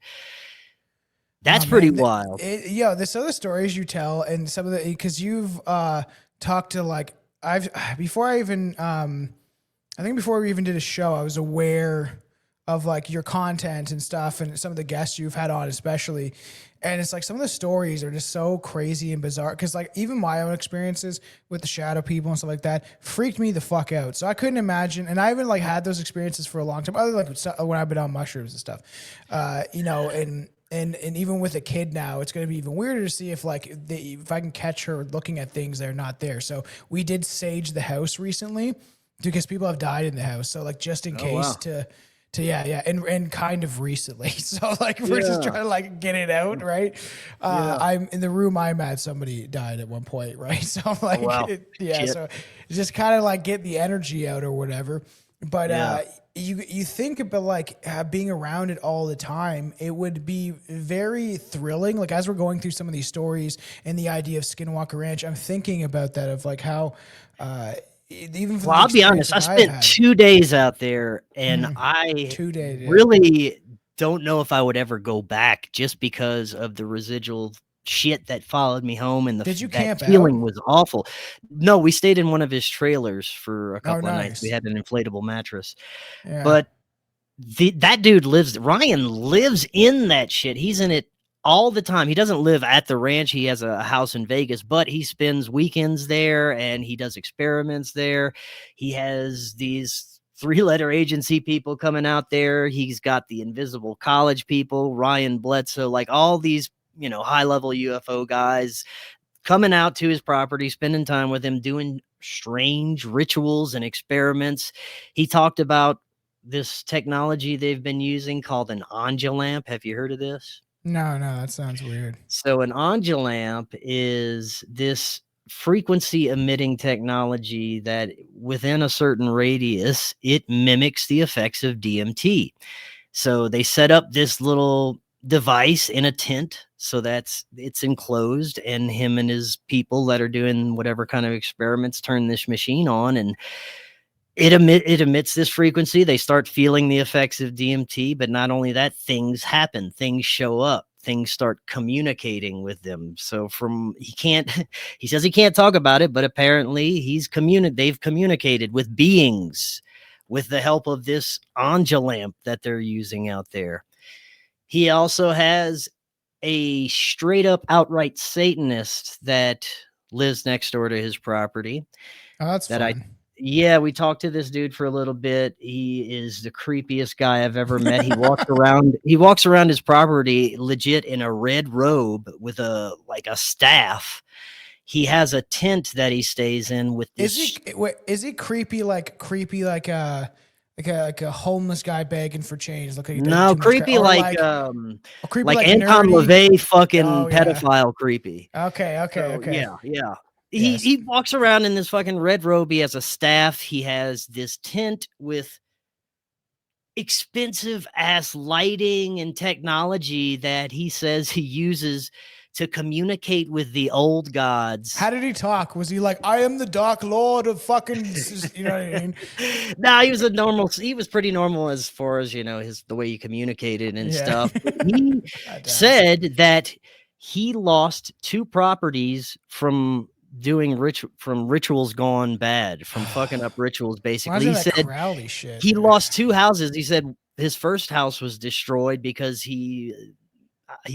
That's pretty wild. There's other stories you tell. And some of because you've talked to like, before we even did a show, I was aware of like your content and stuff and some of the guests you've had on, especially. And it's like some of the stories are just so crazy and bizarre. Cause like even my own experiences with the shadow people and stuff like that freaked me the fuck out. So I couldn't imagine. And I haven't like had those experiences for a long time, other than like when I've been on mushrooms and stuff, And even with a kid now, it's going to be even weirder to see if if I can catch her looking at things that are not there. So we did sage the house recently because people have died in the house. So like just in case and kind of recently. So like we're just trying to like get it out, right? I'm in the room I'm at. Somebody died at one point, right? So I'm like, so it's just kind of like get the energy out or whatever. But you think about like being around it all the time, it would be very thrilling. Like as we're going through some of these stories and the idea of Skinwalker Ranch, I'm thinking about that of like how even for I'll be honest, I spent 2 days out there and I 2 days, really don't know if I would ever go back just because of the residual shit that followed me home, and that feeling was awful. No, we stayed in one of his trailers for a couple of nights. We had an inflatable mattress, but that dude Ryan lives in that shit. He's in it all the time. He doesn't live at the ranch. He has a house in Vegas, but he spends weekends there and he does experiments there. He has these 3-letter agency people coming out there. He's got the invisible college people, Ryan Bledsoe, like all these high-level UFO guys coming out to his property, spending time with him, doing strange rituals and experiments. He talked about this technology they've been using called an Angelamp. Have you heard of this? No, that sounds weird. So an Angelamp is this frequency-emitting technology that within a certain radius, it mimics the effects of DMT. So they set up this little device in a tent so it's enclosed, and him and his people that are doing whatever kind of experiments turn this machine on, and it emits this frequency. They start feeling the effects of DMT, but not only that, things happen, things show up, things start communicating with them. So he says he can't talk about it, but apparently they've communicated with beings with the help of this Anja lamp that they're using out there. He also has a straight up outright Satanist that lives next door to his property. Oh, that's fun. Yeah, we talked to this dude for a little bit. He is the creepiest guy I've ever met. He walks around his property legit in a red robe with a staff. He has a tent that he stays in with this. Is he creepy like a homeless guy begging for change? No, creepy like Anton nerdy. LaVey fucking pedophile creepy. Okay. Yeah. He walks around in this fucking red robe. He has a staff. He has this tent with expensive ass lighting and technology that he says he uses to communicate with the old gods. How did he talk? Was he like, I am the Dark Lord of fucking, you know what I mean? No, he was pretty normal as far as, the way he communicated and stuff. He said that he lost 2 properties from doing rituals gone bad, from fucking up rituals. Basically, he said Crowley shit, he lost 2 houses. He said his first house was destroyed because he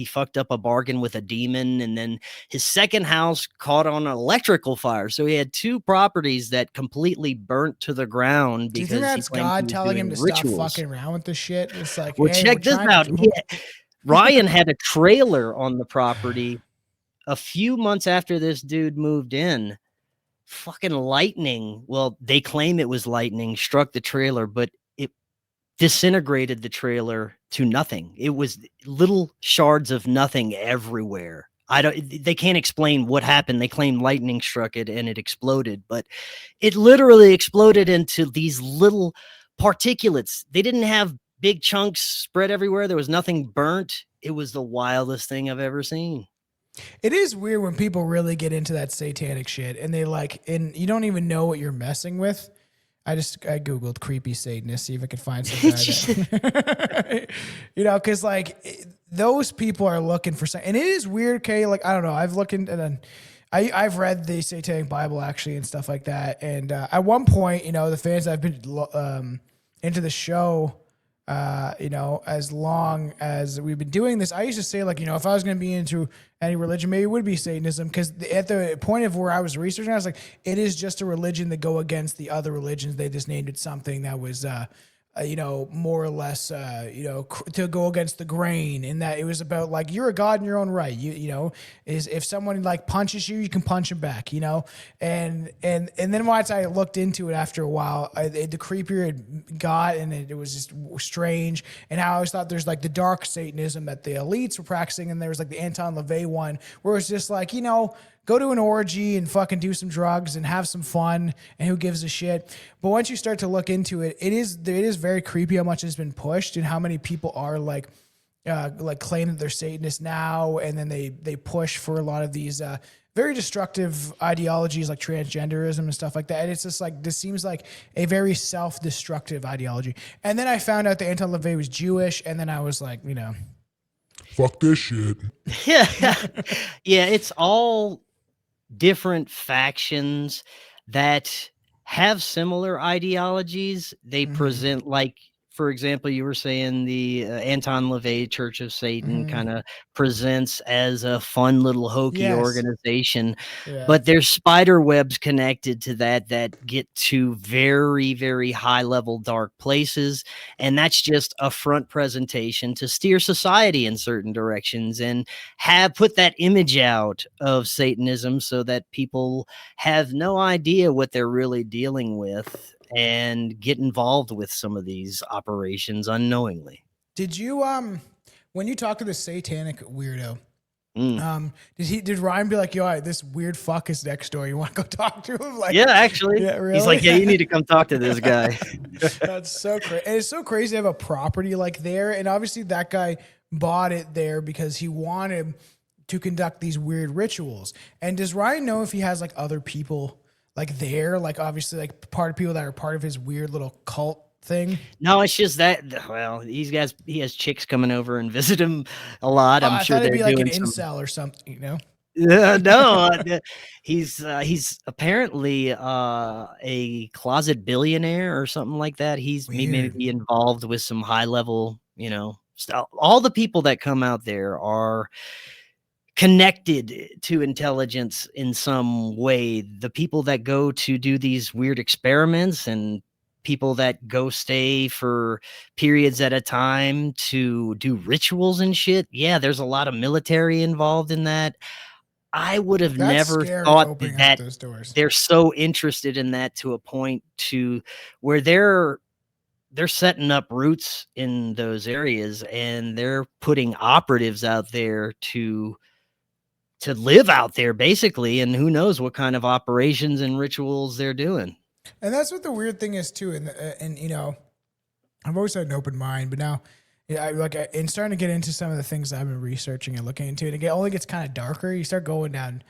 fucked up a bargain with a demon, and then his second house caught on an electrical fire. So he had 2 properties that completely burnt to the ground. Do you think that's God telling him to stop fucking around with this shit? It's like, well, check this out. Ryan had a trailer on the property. A few months after this dude moved in, fucking lightning. Well, they claim it was lightning struck the trailer, but it disintegrated the trailer to nothing. It was little shards of nothing everywhere. They can't explain what happened. They claim lightning struck it and it exploded, but it literally exploded into these little particulates. They didn't have big chunks spread everywhere. There was nothing burnt. It was the wildest thing I've ever seen. It is weird when people really get into that satanic shit and and you don't even know what you're messing with. I Googled creepy Satanist, see if I could find some guy because those people are looking for something. And it is weird, okay? Like, I don't know. I've looked into and I've read the Satanic Bible actually and stuff like that. And at one point, the fans I've been into the show, as long as we've been doing this, I used to say, if I was going to be into any religion, maybe it would be Satanism, because at the point of where I was researching, I was like, it is just a religion that go against the other religions. They just named it something that was, more or less, to go against the grain, in that it was about you're a god in your own right. Is if someone punches you, you can punch him back, and then once I looked into it after a while, the creepier it got, and it was just strange. And I always thought there's the dark Satanism that the elites were practicing, and there was the Anton LaVey one where it's just go to an orgy and fucking do some drugs and have some fun, and who gives a shit. But once you start to look into it, it is very creepy how much has been pushed and how many people are claim that they're Satanists now, and then they push for a lot of these very destructive ideologies like transgenderism and stuff like that. And it's just this seems like a very self-destructive ideology. And then I found out that Anton LaVey was Jewish, and then I was fuck this shit. Yeah, it's all different factions that have similar ideologies. They present, for example, you were saying the Anton LaVey Church of Satan kind of presents as a fun little hokey organization, but there's spider webs connected to that get to very, very high level dark places. And that's just a front presentation to steer society in certain directions and have put that image out of Satanism so that people have no idea what they're really dealing with and get involved with some of these operations unknowingly. Did you when you talk to the satanic weirdo, did Ryan be like, yo, this weird fuck is next door, you want to go talk to him? Yeah, actually. Yeah, really? He's like, yeah, you need to come talk to this guy. That's so crazy. And it's so crazy to have a property there, and obviously that guy bought it there because he wanted to conduct these weird rituals. And does Ryan know if he has other people like there, like obviously like part of people that are part of his weird little cult thing? No, it's just that. Well, he has chicks coming over and visit him a lot. Oh, I'm I sure thought it'd they're be like an doing some. incel or something, you know? No, he's apparently a closet billionaire or something like that. He may be involved with some high level, stuff. All the people that come out there are connected to intelligence in some way. The people that go to do these weird experiments and people that go stay for periods at a time to do rituals and shit. Yeah, there's a lot of military involved in that. I would have That's never scary, thought opening up that those doors. they're so interested in that to a point to where they're setting up roots in those areas, and they're putting operatives out there to live out there basically, and who knows what kind of operations and rituals they're doing. And that's what the weird thing is too. And I've always had an open mind, but now, in starting to get into some of the things I've been researching and looking into, and it only gets kind of darker. You start going down,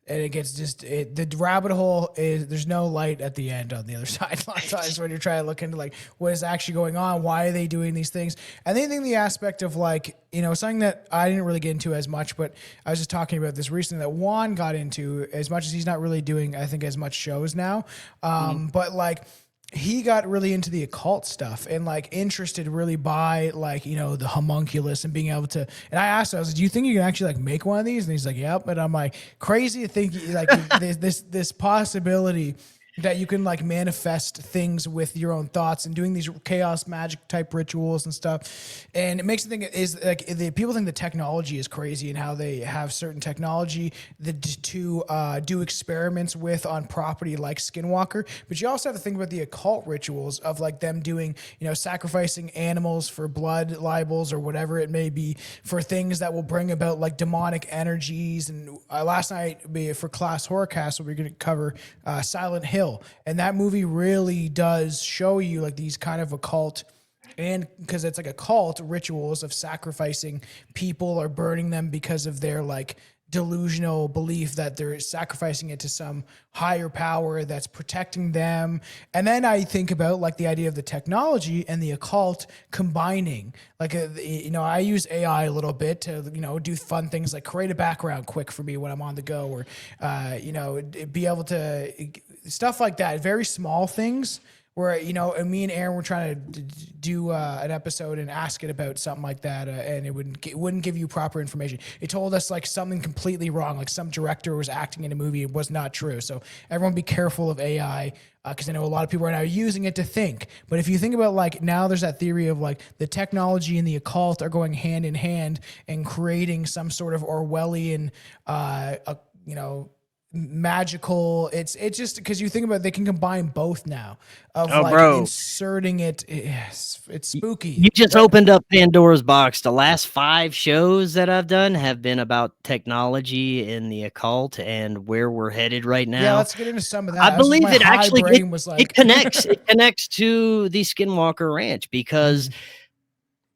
and it gets the rabbit hole is there's no light at the end on the other side. A lot of times when you're trying to look into like what is actually going on, why are they doing these things, and then I think the aspect of like something that I didn't really get into as much, but I was just talking about this recently that Juan got into as much as he's not really doing I think as much shows now, but like. He got really into the occult stuff and like interested really by like, the homunculus and being able to, and I asked him, I was like, do you think you can actually like make one of these? And he's like, yep. And I'm like, crazy to think like this possibility that you can like manifest things with your own thoughts and doing these chaos magic type rituals and stuff. And it makes me think is like the people think the technology is crazy and how they have certain technology to do experiments with on property like Skinwalker. But you also have to think about the occult rituals of like them doing, sacrificing animals for blood libels or whatever it may be for things that will bring about like demonic energies. And last night for Class Horrorcast, we're going to cover Silent Hill. And that movie really does show you like these kind of occult, and because it's like occult rituals of sacrificing people or burning them because of their like delusional belief that they're sacrificing it to some higher power that's protecting them. And then I think about like the idea of the technology and the occult combining. Like, I use AI a little bit to, do fun things like create a background quick for me when I'm on the go, or, be able to stuff like that. Very small things. Where, and me and Aaron were trying to do an episode and ask it about something like that, and it wouldn't give you proper information. It told us like something completely wrong, like some director was acting in a movie. It was not true. So everyone be careful of AI, because I know a lot of people are now using it to think. But if you think about like now there's that theory of like the technology and the occult are going hand in hand and creating some sort of Orwellian, magical. It's just because you think about it, they can combine both now of inserting it. Yes, it's spooky. You just opened up Pandora's box. The last 5 shows that I've done have been about technology and the occult and where we're headed right now. Yeah, let's get into some of that. I believe it actually it connects. It connects to the Skinwalker Ranch because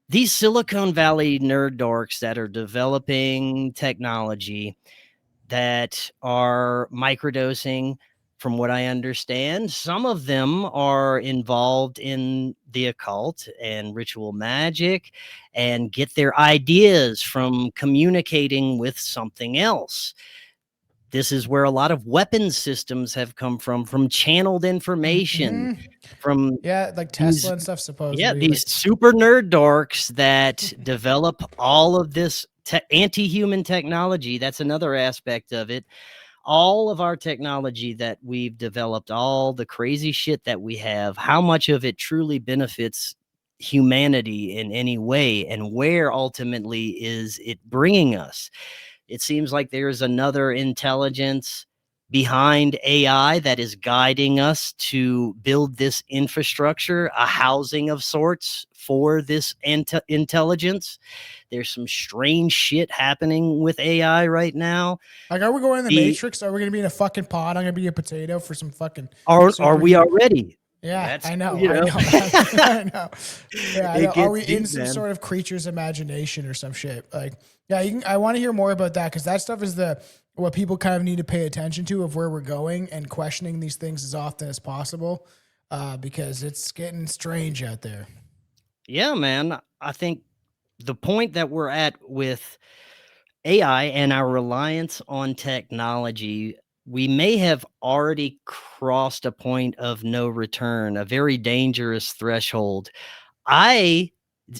these Silicon Valley nerd dorks that are developing technology that are microdosing, from what I understand, some of them are involved in the occult and ritual magic and get their ideas from communicating with something else. This is where a lot of weapons systems have come from channeled information, from like Tesla and stuff, supposedly. Yeah, these super nerd dorks that develop all of this anti-human technology. That's another aspect of it. All of our technology that we've developed, all the crazy shit that we have, how much of it truly benefits humanity in any way, and where ultimately is it bringing us? It seems like there's another intelligence behind AI that is guiding us to build this infrastructure, a housing of sorts for this intelligence. There's some strange shit happening with AI right now. Like, are we going in the Matrix? Are we going to be in a fucking pod? I'm going to be a potato for some fucking... Are we already? Yeah, I know. I know. Yeah, are we in some sort of creature's imagination or some shit? Like, yeah, I want to hear more about that, because that stuff is the what people kind of need to pay attention to of where we're going and questioning these things as often as possible, because it's getting strange out there. Yeah, man. I think the point that we're at with AI and our reliance on technology, we may have already crossed a point of no return, a very dangerous threshold.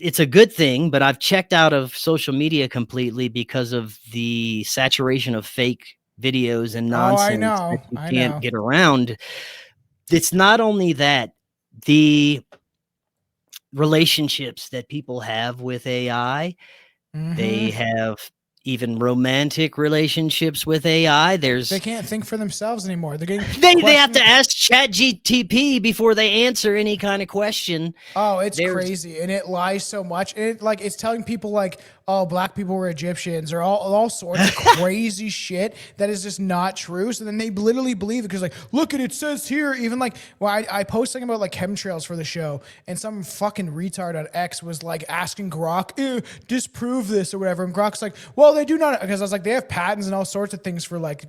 It's a good thing, but I've checked out of social media completely because of the saturation of fake videos and nonsense that you can't get around. It's not only that, the relationships that people have with AI, they have even romantic relationships with AI. They can't think for themselves anymore. They're getting they have to ask ChatGPT before they answer any kind of question. Oh, it's crazy, and it lies so much. And it's telling people like, oh, black people were Egyptians, or all sorts of crazy shit that is just not true. So then they literally believe it because like, look at it says here. Even like, well, I post something about like chemtrails for the show, and some fucking retard on X was like asking Grok, disprove this or whatever, and Grok's like, well, they do not, because I was like, they have patents and all sorts of things for like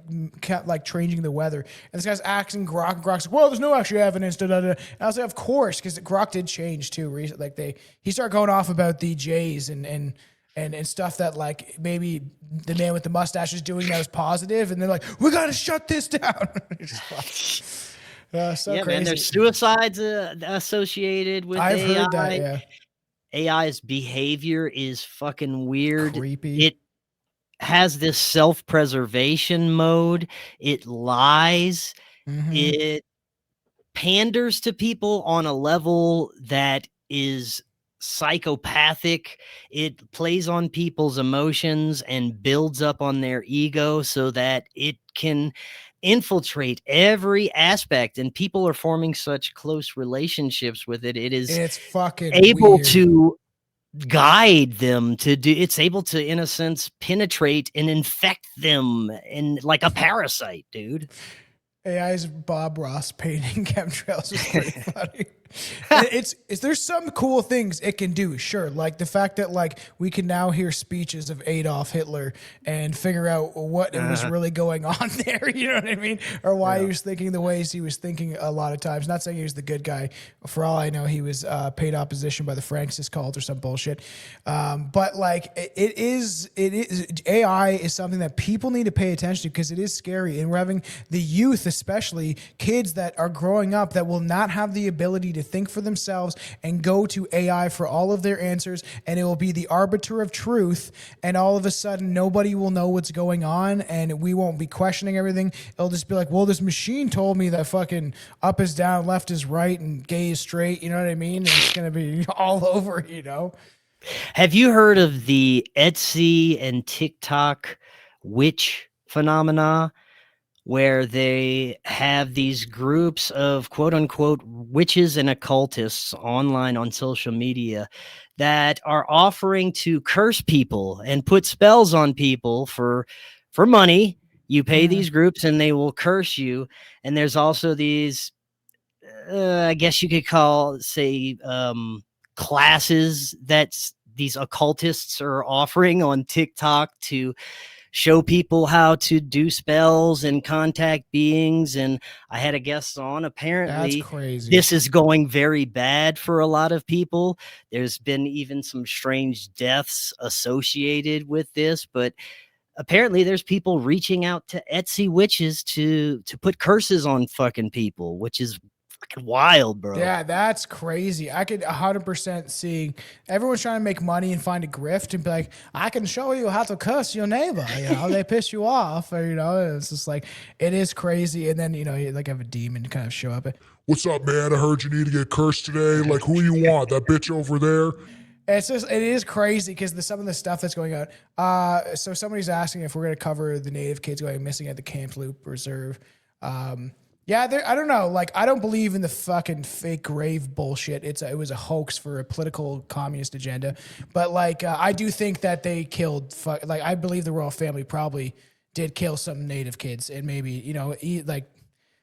changing the weather. And this guy's asking Grok, and Grok's like, well, there's no actual evidence. Da, da, da. And I was like, of course, because Grok did change too recently. Like he started going off about the Jays and stuff that like maybe the man with the mustache is doing that was positive, and they're like, we gotta shut this down. So yeah, crazy. man, there's suicides associated with I've AI. heard that, yeah. AI's behavior is fucking weird. Creepy. It has this self-preservation mode. It lies. It panders to people on a level that is psychopathic. It plays on people's emotions and builds up on their ego so that it can infiltrate every aspect, and people are forming such close relationships with it. It's fucking able weird. to guide them to do, it's able to, in a sense, penetrate and infect them in like a parasite, dude. AI's Bob Ross painting chemtrails is pretty funny. There's some cool things it can do, sure. Like the fact that like we can now hear speeches of Adolf Hitler and figure out what was really going on there, you know what I mean? Or why he was thinking the ways he was thinking a lot of times. Not saying he was the good guy. For all I know, he was paid opposition by the Francis cult or some bullshit. But like it is AI is something that people need to pay attention to because it is scary. And we're having the youth, especially kids that are growing up that will not have the ability to think for themselves and go to AI for all of their answers, and it will be the arbiter of truth, and all of a sudden nobody will know what's going on, and we won't be questioning everything. It'll just be like, well, this machine told me that fucking up is down, left is right, and gay is straight, you know what I mean? And it's gonna be all over, you know? Have you heard of the Etsy and TikTok witch phenomena, where they have these groups of quote unquote witches and occultists online on social media that are offering to curse people and put spells on people for money? You pay these groups and they will curse you. And there's also these, I guess you could say classes that these occultists are offering on TikTok to show people how to do spells and contact beings. And I had a guest on. Apparently, that's crazy. This is going very bad for a lot of people. There's been even some strange deaths associated with this, but apparently there's people reaching out to Etsy witches to put curses on fucking people, which is fucking wild, bro. Yeah, that's crazy. I could 100% see everyone's trying to make money and find a grift and be like, I can show you how to curse your neighbor. You know, they piss you off, or you know, it's just like it is crazy. And then you know, you like have a demon kind of show up. What's up, man? I heard you need to get cursed today. Like, who you want? That bitch over there? It is crazy because some of the stuff that's going on. So somebody's asking if we're going to cover the native kids going missing at the Camp Loop Reserve. Yeah, I don't know. Like, I don't believe in the fucking fake grave bullshit. It was a hoax for a political communist agenda. But like, I do think that they killed. I believe the royal family probably did kill some native kids, and maybe you know, like,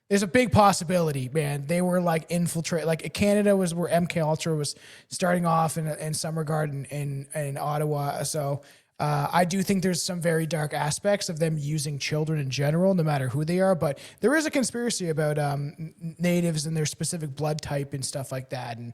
there's a big possibility, man. They were like infiltrate. Like Canada was where MK Ultra was starting off in some regard in Ottawa. So I do think there's some very dark aspects of them using children in general, no matter who they are. But there is a conspiracy about natives and their specific blood type and stuff like that. And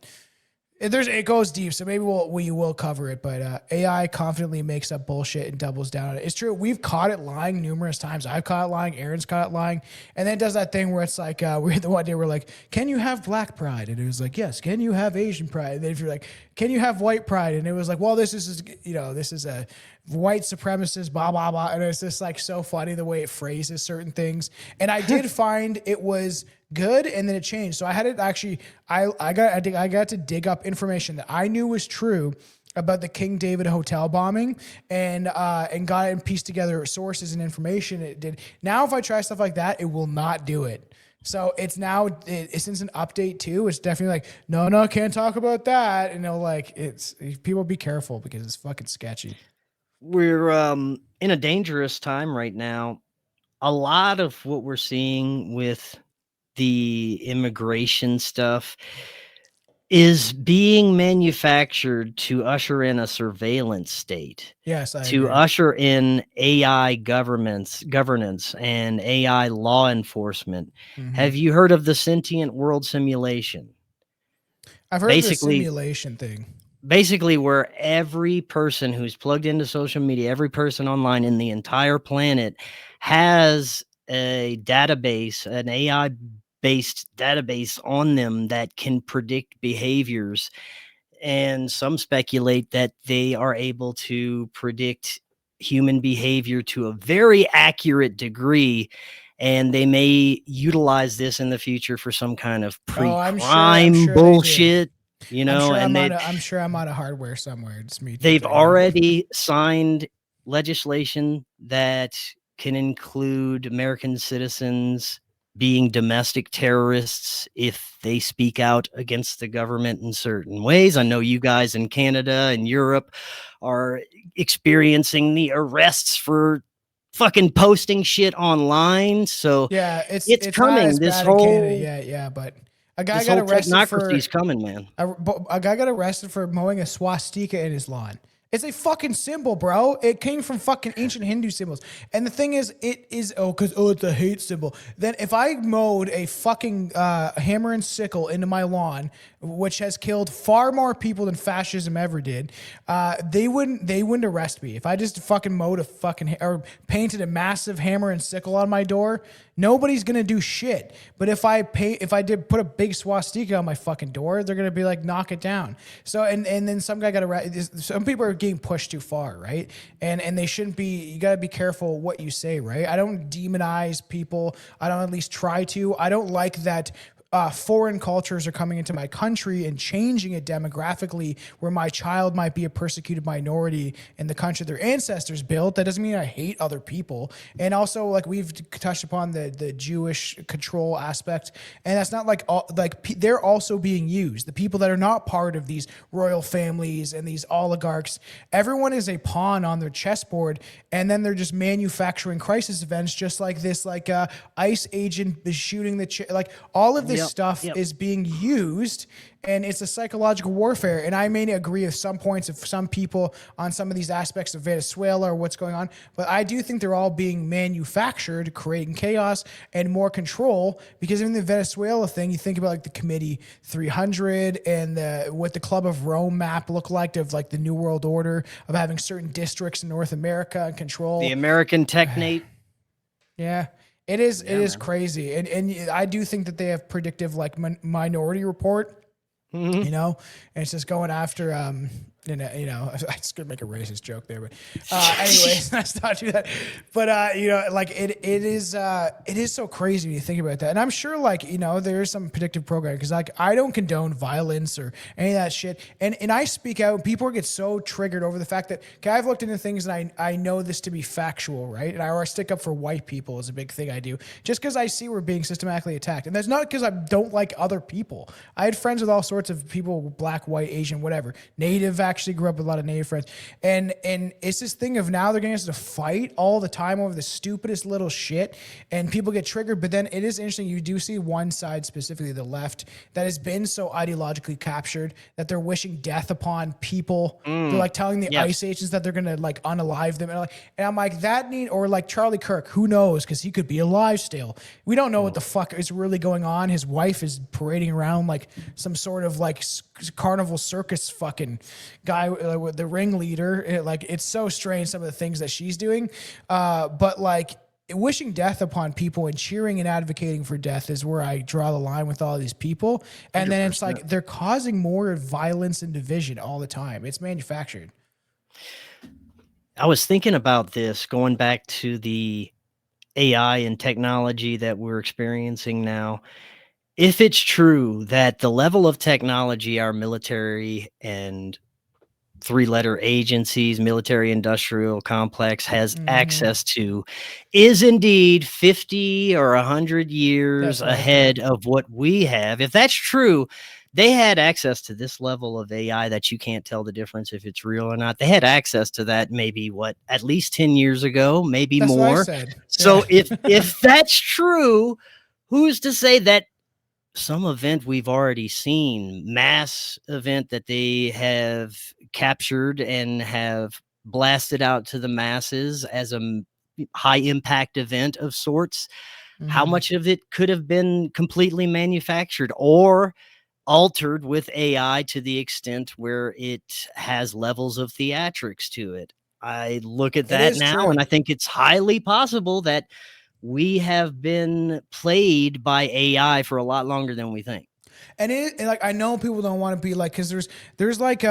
it goes deep, so maybe we will cover it. But AI confidently makes up bullshit and doubles down on it. It's true. We've caught it lying numerous times. I've caught it lying. Aaron's caught it lying. And then it does that thing where it's like, we're the one day we're like, can you have black pride? And it was like, yes. Can you have Asian pride? And then if you're like, can you have white pride? And it was like, well, this is a white supremacist, blah, blah, blah. And it's just like so funny the way it phrases certain things. And I did find it was good, and then it changed. So I had it actually, I got to dig up information that I knew was true about the King David Hotel bombing, and got it and pieced together sources and information. It did. Now, if I try stuff like that, it will not do it. So it's now, since an update too, it's definitely like, no, can't talk about that. And people be careful because it's fucking sketchy. We're in a dangerous time right now. A lot of what we're seeing with the immigration stuff is being manufactured to usher in a surveillance state. Yes, I to agree. usher in AI governance and AI law enforcement. Mm-hmm. Have you heard of the sentient world simulation? I've heard of the simulation thing. Basically, where every person who's plugged into social media, every person online in the entire planet has a database, an AI-based database on them that can predict behaviors. And some speculate that they are able to predict human behavior to a very accurate degree, and they may utilize this in the future for some kind of pre-crime bullshit. I'm sure I'm out of hardware somewhere. It's me. They've already signed legislation that can include American citizens being domestic terrorists if they speak out against the government in certain ways. I know you guys in Canada and Europe are experiencing the arrests for fucking posting shit online. So yeah, it's coming. This whole but a guy got arrested for coming, man. A guy got arrested for mowing a swastika in his lawn. It's a fucking symbol, bro. It came from fucking ancient Hindu symbols. And the thing is, it's a hate symbol. Then if I mowed a fucking hammer and sickle into my lawn, which has killed far more people than fascism ever did, they wouldn't arrest me. If I just fucking mowed or painted a massive hammer and sickle on my door, nobody's gonna do shit. But if I did put a big swastika on my fucking door, they're gonna be like, knock it down. So and then some guy got arrested. Some people are getting pushed too far, right? And they shouldn't be. You got to be careful what you say, right? I don't demonize people. I don't at least try to. I don't like that foreign cultures are coming into my country and changing it demographically, where my child might be a persecuted minority in the country their ancestors built. That doesn't mean I hate other people. And also, like we've touched upon the Jewish control aspect, and that's not they're also being used. The people that are not part of these royal families and these oligarchs, everyone is a pawn on their chessboard, and then they're just manufacturing crisis events, just like this, ICE agent is shooting like all of this stuff is being used, and it's a psychological warfare. And I may agree with some points of some people on some of these aspects of Venezuela or what's going on, but I do think they're all being manufactured, creating chaos and more control. Because in the Venezuela thing, you think about like the Committee 300 and what the Club of Rome map looked like of like the New World Order of having certain districts in North America and control. The American Technate. Yeah. It is crazy. And I do think that they have predictive like Minority Report, and it's just going after, I was going to make a racist joke there, but anyways, let's not do that. But, it is so crazy when you think about that. And I'm sure there is some predictive programming, because I don't condone violence or any of that shit. And I speak out, and people get so triggered over the fact that, I've looked into things and I know this to be factual, right? And I stick up for white people is a big thing I do, just because I see we're being systematically attacked. And that's not because I don't like other people. I had friends with all sorts of people, black, white, Asian, whatever, native, actually grew up with a lot of Native friends, and it's this thing of now they're getting us to fight all the time over the stupidest little shit, and people get triggered. But then it is interesting. You do see one side, specifically the left, that has been so ideologically captured that they're wishing death upon people. They're like telling the ice agents that they're gonna like unalive them, and I'm like that need, or like Charlie Kirk, who knows, because he could be alive still. We don't know what the fuck is really going on. His wife is parading around like some sort of like carnival circus fucking guy with the ringleader. Like it's so strange some of the things that she's doing, but like wishing death upon people and cheering and advocating for death is where I draw the line with all these people. And 100%. Then it's like they're causing more violence and division all the time. It's manufactured. I was thinking about this going back to the AI and technology that we're experiencing now. If it's true that the level of technology our military and three-letter agencies, military industrial complex has access to is indeed 50 or 100 years ahead of what we have. If that's true, they had access to this level of AI that you can't tell the difference if it's real or not. They had access to that maybe at least 10 years ago, maybe that's more. What I said. So if that's true, who's to say that some event we've already seen, mass event that they have captured and have blasted out to the masses as a high impact event of sorts, how much of it could have been completely manufactured or altered with AI to the extent where it has levels of theatrics to it? I look at that now and I think it's highly possible that we have been played by AI for a lot longer than we think. And like, I know people don't want to be like, cause there's like,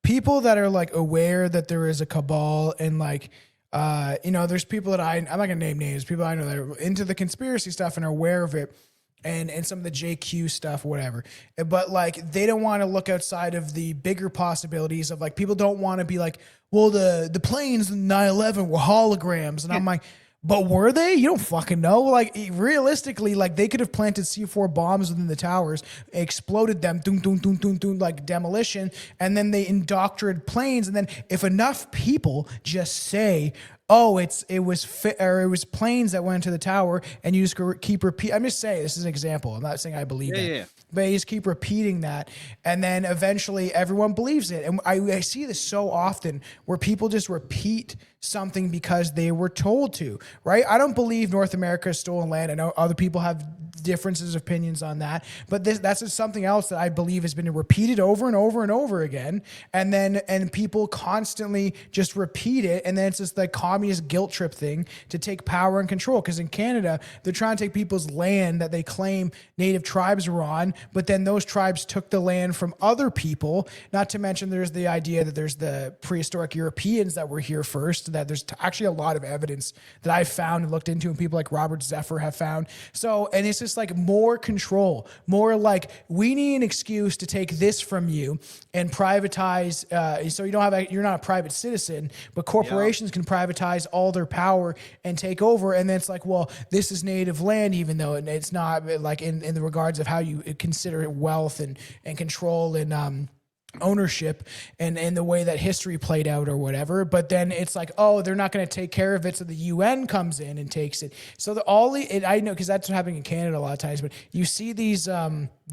people that are like aware that there is a cabal and like, there's people that I'm not gonna name names, people I know that are into the conspiracy stuff and are aware of it. And some of the JQ stuff, whatever. But like, they don't want to look outside of the bigger possibilities of like, people don't want to be like, well, the planes in 9/11 were holograms. And I'm like, but were they? You don't fucking know. Like realistically, like they could have planted C4 bombs within the towers, exploded them, doom, doom, doom, doom, doom, like demolition. And then they indoctrinated planes. And then if enough people just say, oh, it was planes that went into the tower, and you just keep repeat. I'm just saying, this is an example. I'm not saying I believe it, but you just keep repeating that, and then eventually everyone believes it. And I see this so often where people just repeat something because they were told to, right? I don't believe North America is stolen land. I know other people have differences of opinions on that, but that's just something else that I believe has been repeated over and over and over again. And people constantly just repeat it. And then it's just like communist guilt trip thing to take power and control. Cause in Canada, they're trying to take people's land that they claim native tribes were on, but then those tribes took the land from other people. Not to mention there's the idea that there's the prehistoric Europeans that were here first, that there's actually a lot of evidence that I've found and looked into, and people like Robert Zephyr have found. So, and it's just like more control, more like we need an excuse to take this from you and privatize. So you're not a private citizen, but corporations can privatize all their power and take over. And then it's like, well, this is native land, even though it's not, like in the regards of how you consider wealth and control and, ownership and the way that history played out or whatever. But then it's like, oh, they're not going to take care of it, so the UN comes in and takes it. So I know, because that's what's happening in Canada a lot of times, but you see these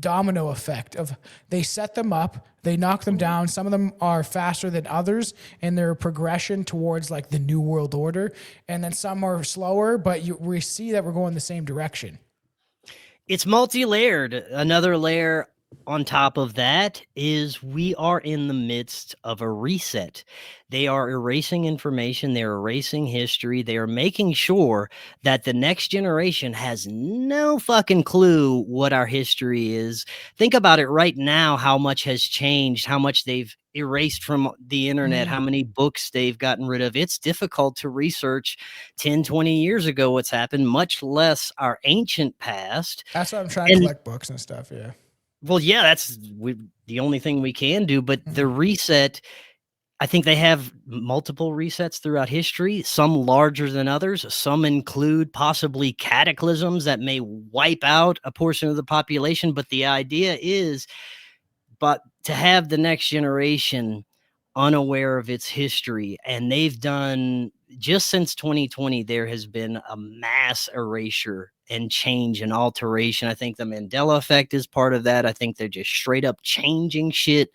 domino effect of they set them up, they knock them down. Some of them are faster than others in their progression towards like the New World Order, and then some are slower, but we see that we're going the same direction. It's multi-layered. Another layer on top of that is we are in the midst of a reset. They are erasing information. They're erasing history. They are making sure that the next generation has no fucking clue what our history is. Think about it right now, how much has changed, how much they've erased from the internet, how many books they've gotten rid of. It's difficult to research 10, 20 years ago what's happened, much less our ancient past. That's why I'm trying to collect books and stuff, yeah. Well, yeah, that's the only thing we can do. But the reset, I think they have multiple resets throughout history, some larger than others. Some include possibly cataclysms that may wipe out a portion of the population. But the idea is, to have the next generation unaware of its history. And they've done, just since 2020, there has been a mass erasure and change and alteration. I think the Mandela effect is part of that. I think they're just straight up changing shit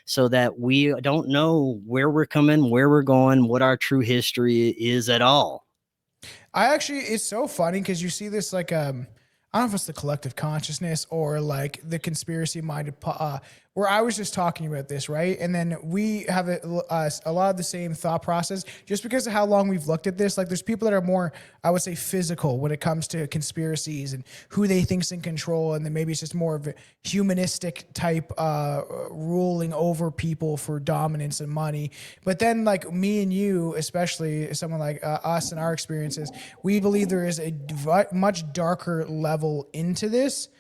so that we don't know where we're coming, where we're going, what our true history is at all. It's so funny because you see this like, I don't know if it's the collective consciousness or like the conspiracy minded, where I was just talking about this, right? And then we have a lot of the same thought process just because of how long we've looked at this. Like there's people that are more, I would say, physical when it comes to conspiracies and who they think's in control. And then maybe it's just more of a humanistic type ruling over people for dominance and money. But then like me and you, especially someone like us and our experiences, we believe there is a much darker level into this.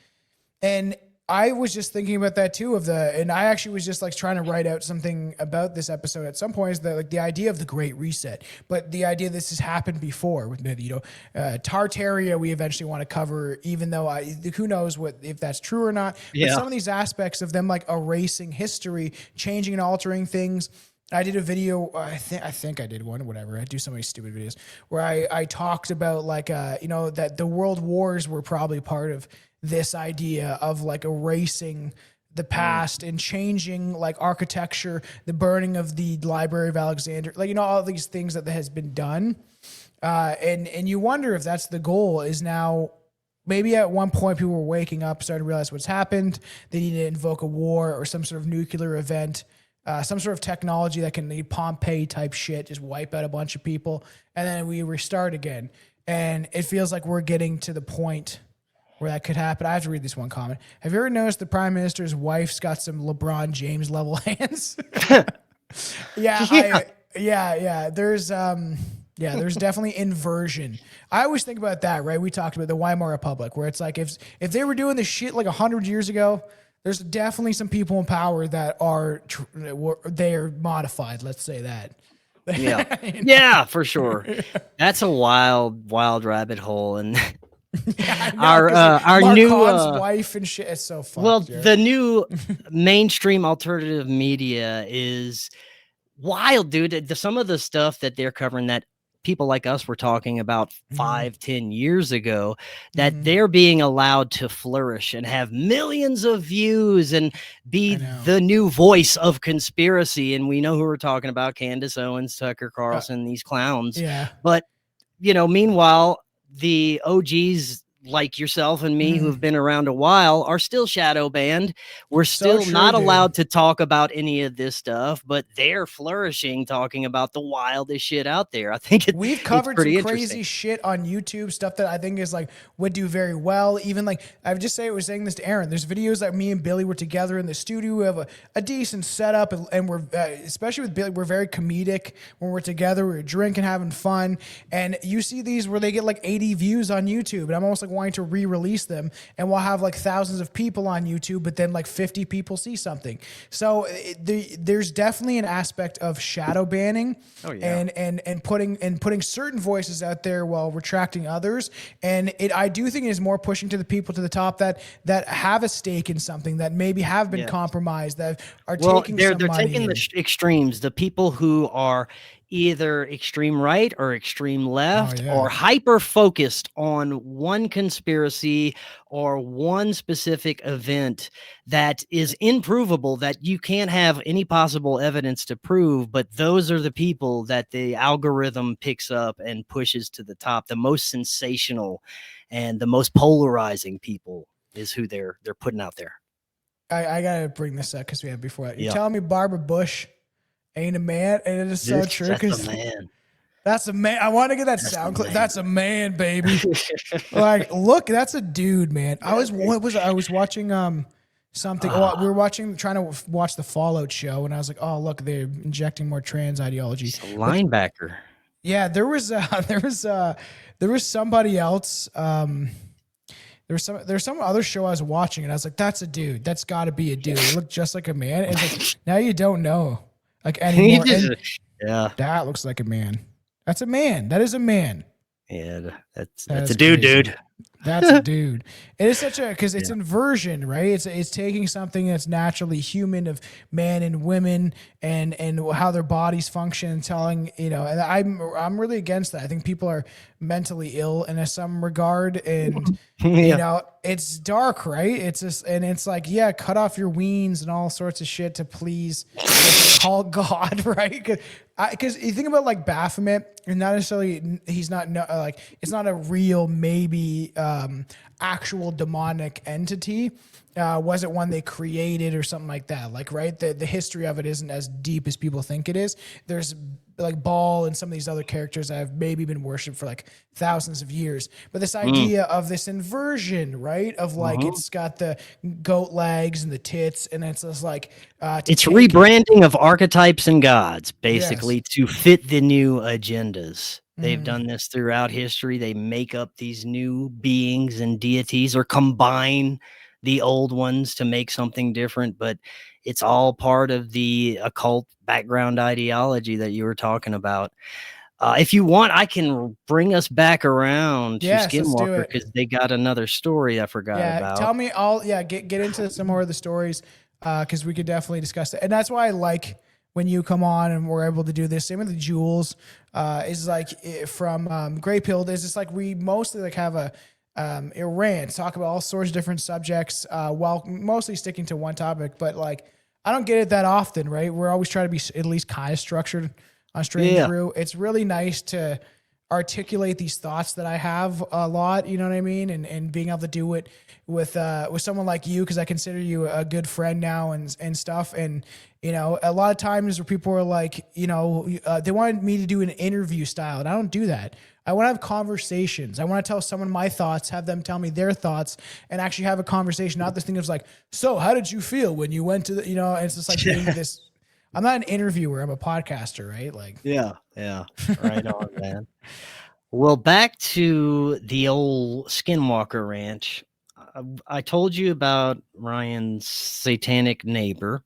And I was just thinking about that too, and I actually was just like trying to write out something about this episode at some point, is that like the idea of the Great Reset, but the idea this has happened before with, Tartaria, we eventually want to cover, even though who knows if that's true or not, but some of these aspects of them like erasing history, changing and altering things. I did a video, I think I did one, whatever. I do so many stupid videos where I talked about like, that the world wars were probably part of this idea of like erasing the past and changing like architecture, the burning of the Library of Alexandria, like, all these things that has been done. And you wonder if that's the goal, is now maybe at one point people were waking up, starting to realize what's happened. They need to invoke a war or some sort of nuclear event, some sort of technology that can need Pompeii type shit, just wipe out a bunch of people. And then we restart again. And it feels like we're getting to the point where that could happen. I have to read this one comment. Have you ever noticed the Prime Minister's wife's got some LeBron James level hands? Yeah. There's definitely inversion. I always think about that, right? We talked about the Weimar Republic, where it's like if they were doing this shit like 100 years ago, there's definitely some people in power that they're modified. Let's say that. Yeah, yeah, for sure. That's a wild rabbit hole, and our new wife and shit is so fun. Well, the new mainstream alternative media is wild, dude. Some of the stuff that they're covering that people like us were talking about 5-10 years ago, that they're being allowed to flourish and have millions of views and be the new voice of conspiracy. And we know who we're talking about: Candace Owens, Tucker Carlson, these clowns. Yeah. But meanwhile, the OGs like yourself and me who have been around a while are still shadow banned. We're still not allowed to talk about any of this stuff, but they're flourishing, talking about the wildest shit out there. I think we've covered some crazy shit on YouTube, stuff that I think is like would do very well. Even like I was saying this to Aaron, there's videos that me and Billy were together in the studio. We have a decent setup, and we're especially with Billy, we're very comedic when we're together. We're drinking, having fun, and you see these where they get like 80 views on YouTube, and I'm almost like wanting to re-release them, and we'll have like thousands of people on YouTube, but then like 50 people see something. So there's definitely an aspect of shadow banning and putting certain voices out there while retracting others. And I do think it is more pushing to the people to the top that have a stake in something, that maybe have been compromised, that are taking some money. They're taking the extremes, the people who are either extreme right or extreme left, or hyper focused on one conspiracy or one specific event that is improvable, that you can't have any possible evidence to prove. But those are the people that the algorithm picks up and pushes to the top. The most sensational and the most polarizing people is who they're putting out there. I gotta bring this up because we had before that. You're telling me Barbara Bush ain't a man, and it is so true. That's a man. That's a man. I want to get that sound clip. That's a man, baby. Like, look, that's a dude, man. I was watching something. We were trying to watch the Fallout show, and I was like, oh, look, they're injecting more trans ideology. He's a linebacker. Yeah, there was somebody else. There's some other show I was watching, and I was like, that's a dude. That's got to be a dude. He looked just like a man. And like, now you don't know. Like anymore. That looks like a man. That's a man. That is a man. Yeah, that's a dude. That's a dude. It is such a, because it's inversion, right? It's taking something that's naturally human of man and women and how their bodies function and telling, and I'm really against that. I think people are mentally ill in some regard, and it's dark, right? It's just, and it's like, cut off your weens and all sorts of shit to please call God, right? Because you think about like Baphomet, and not necessarily he's not like, it's not a real maybe actual demonic entity. Was it one they created or something like that? Like, right, the history of it isn't as deep as people think it is. There's like Baal and some of these other characters that have maybe been worshipped for like thousands of years. But this idea of this inversion, right, of like it's got the goat legs and the tits, and it's just like it's rebranding of archetypes and gods, basically, to fit the new agendas. They've done this throughout history. They make up these new beings and deities, or combine the old ones to make something different, but it's all part of the occult background ideology that you were talking about. If you want, I can bring us back around to Skinwalker, because they got another story I forgot about. Tell me get into some more of the stories, because we could definitely discuss it. And that's why I like when you come on and we're able to do this. Same with the Jules, is like from Grey Pilled, is just like we mostly like have a rant, talk about all sorts of different subjects, while mostly sticking to one topic. But like, I don't get it that often, right? We're always trying to be at least kind of structured on Strange Brew. It's really nice to articulate these thoughts that I have a lot, you know what I mean? And being able to do it with someone like you, because I consider you a good friend now and stuff. And, a lot of times where people are like, they wanted me to do an interview style, and I don't do that. I want to have conversations. I want to tell someone my thoughts, have them tell me their thoughts, and actually have a conversation. Not this thing of like, so how did you feel when you went to the, and it's just like being this. I'm not an interviewer. I'm a podcaster, right? Like, yeah, right on, man. Well, back to the old Skinwalker Ranch. I told you about Ryan's satanic neighbor.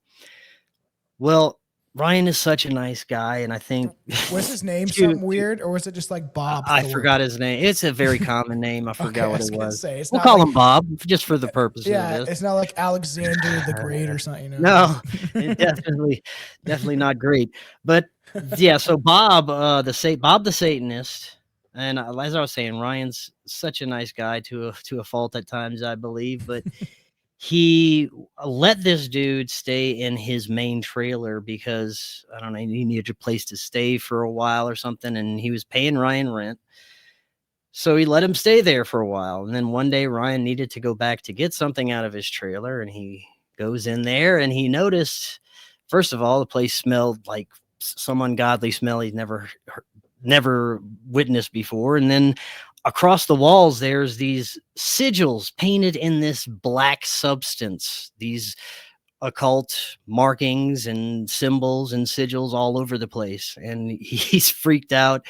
Well, Ryan is such a nice guy, and I think was his name something weird, or was it just like Bob? I forgot his name. It's a very common name. I forgot what it was. We'll call him Bob just for the purpose of this. It's not like Alexander the Great or something. No, definitely not great. But so Bob, Bob the Satanist, and as I was saying, Ryan's such a nice guy to a fault at times, I believe, but. He let this dude stay in his main trailer because, I don't know, he needed a place to stay for a while or something, and he was paying Ryan rent. So he let him stay there for a while. And then one day Ryan needed to go back to get something out of his trailer, and he goes in there and he noticed, first of all, the place smelled like some ungodly smell he's never witnessed before. And then across the walls, there's these sigils painted in this black substance, these occult markings and symbols and sigils all over the place. And he's freaked out.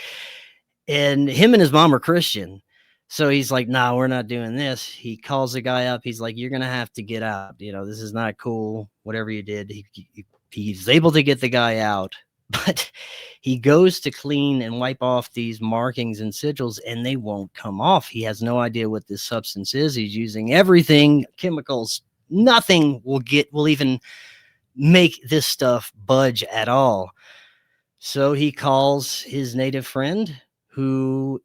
And him and his mom are Christian. So he's like, nah, we're not doing this. He calls the guy up. He's like, you're going to have to get out. This is not cool. Whatever you did. He's able to get the guy out. But he goes to clean and wipe off these markings and sigils, and they won't come off. He has no idea what this substance is. He's using everything, chemicals. Nothing will even make this stuff budge at all. So he calls his native friend, who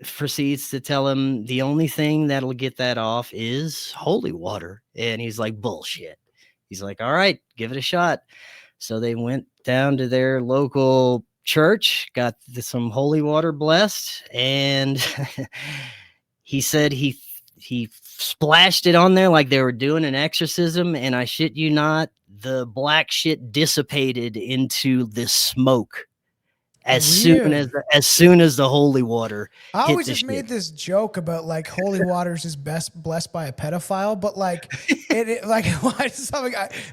proceeds to tell him the only thing that'll get that off is holy water. And he's like, bullshit. He's like, all right, give it a shot. So they went down to their local church, got some holy water blessed, and he said he splashed it on there like they were doing an exorcism, and I shit you not, the black shit dissipated into this smoke as soon as the holy water. I always just made this joke about like holy water is best blessed by a pedophile, but like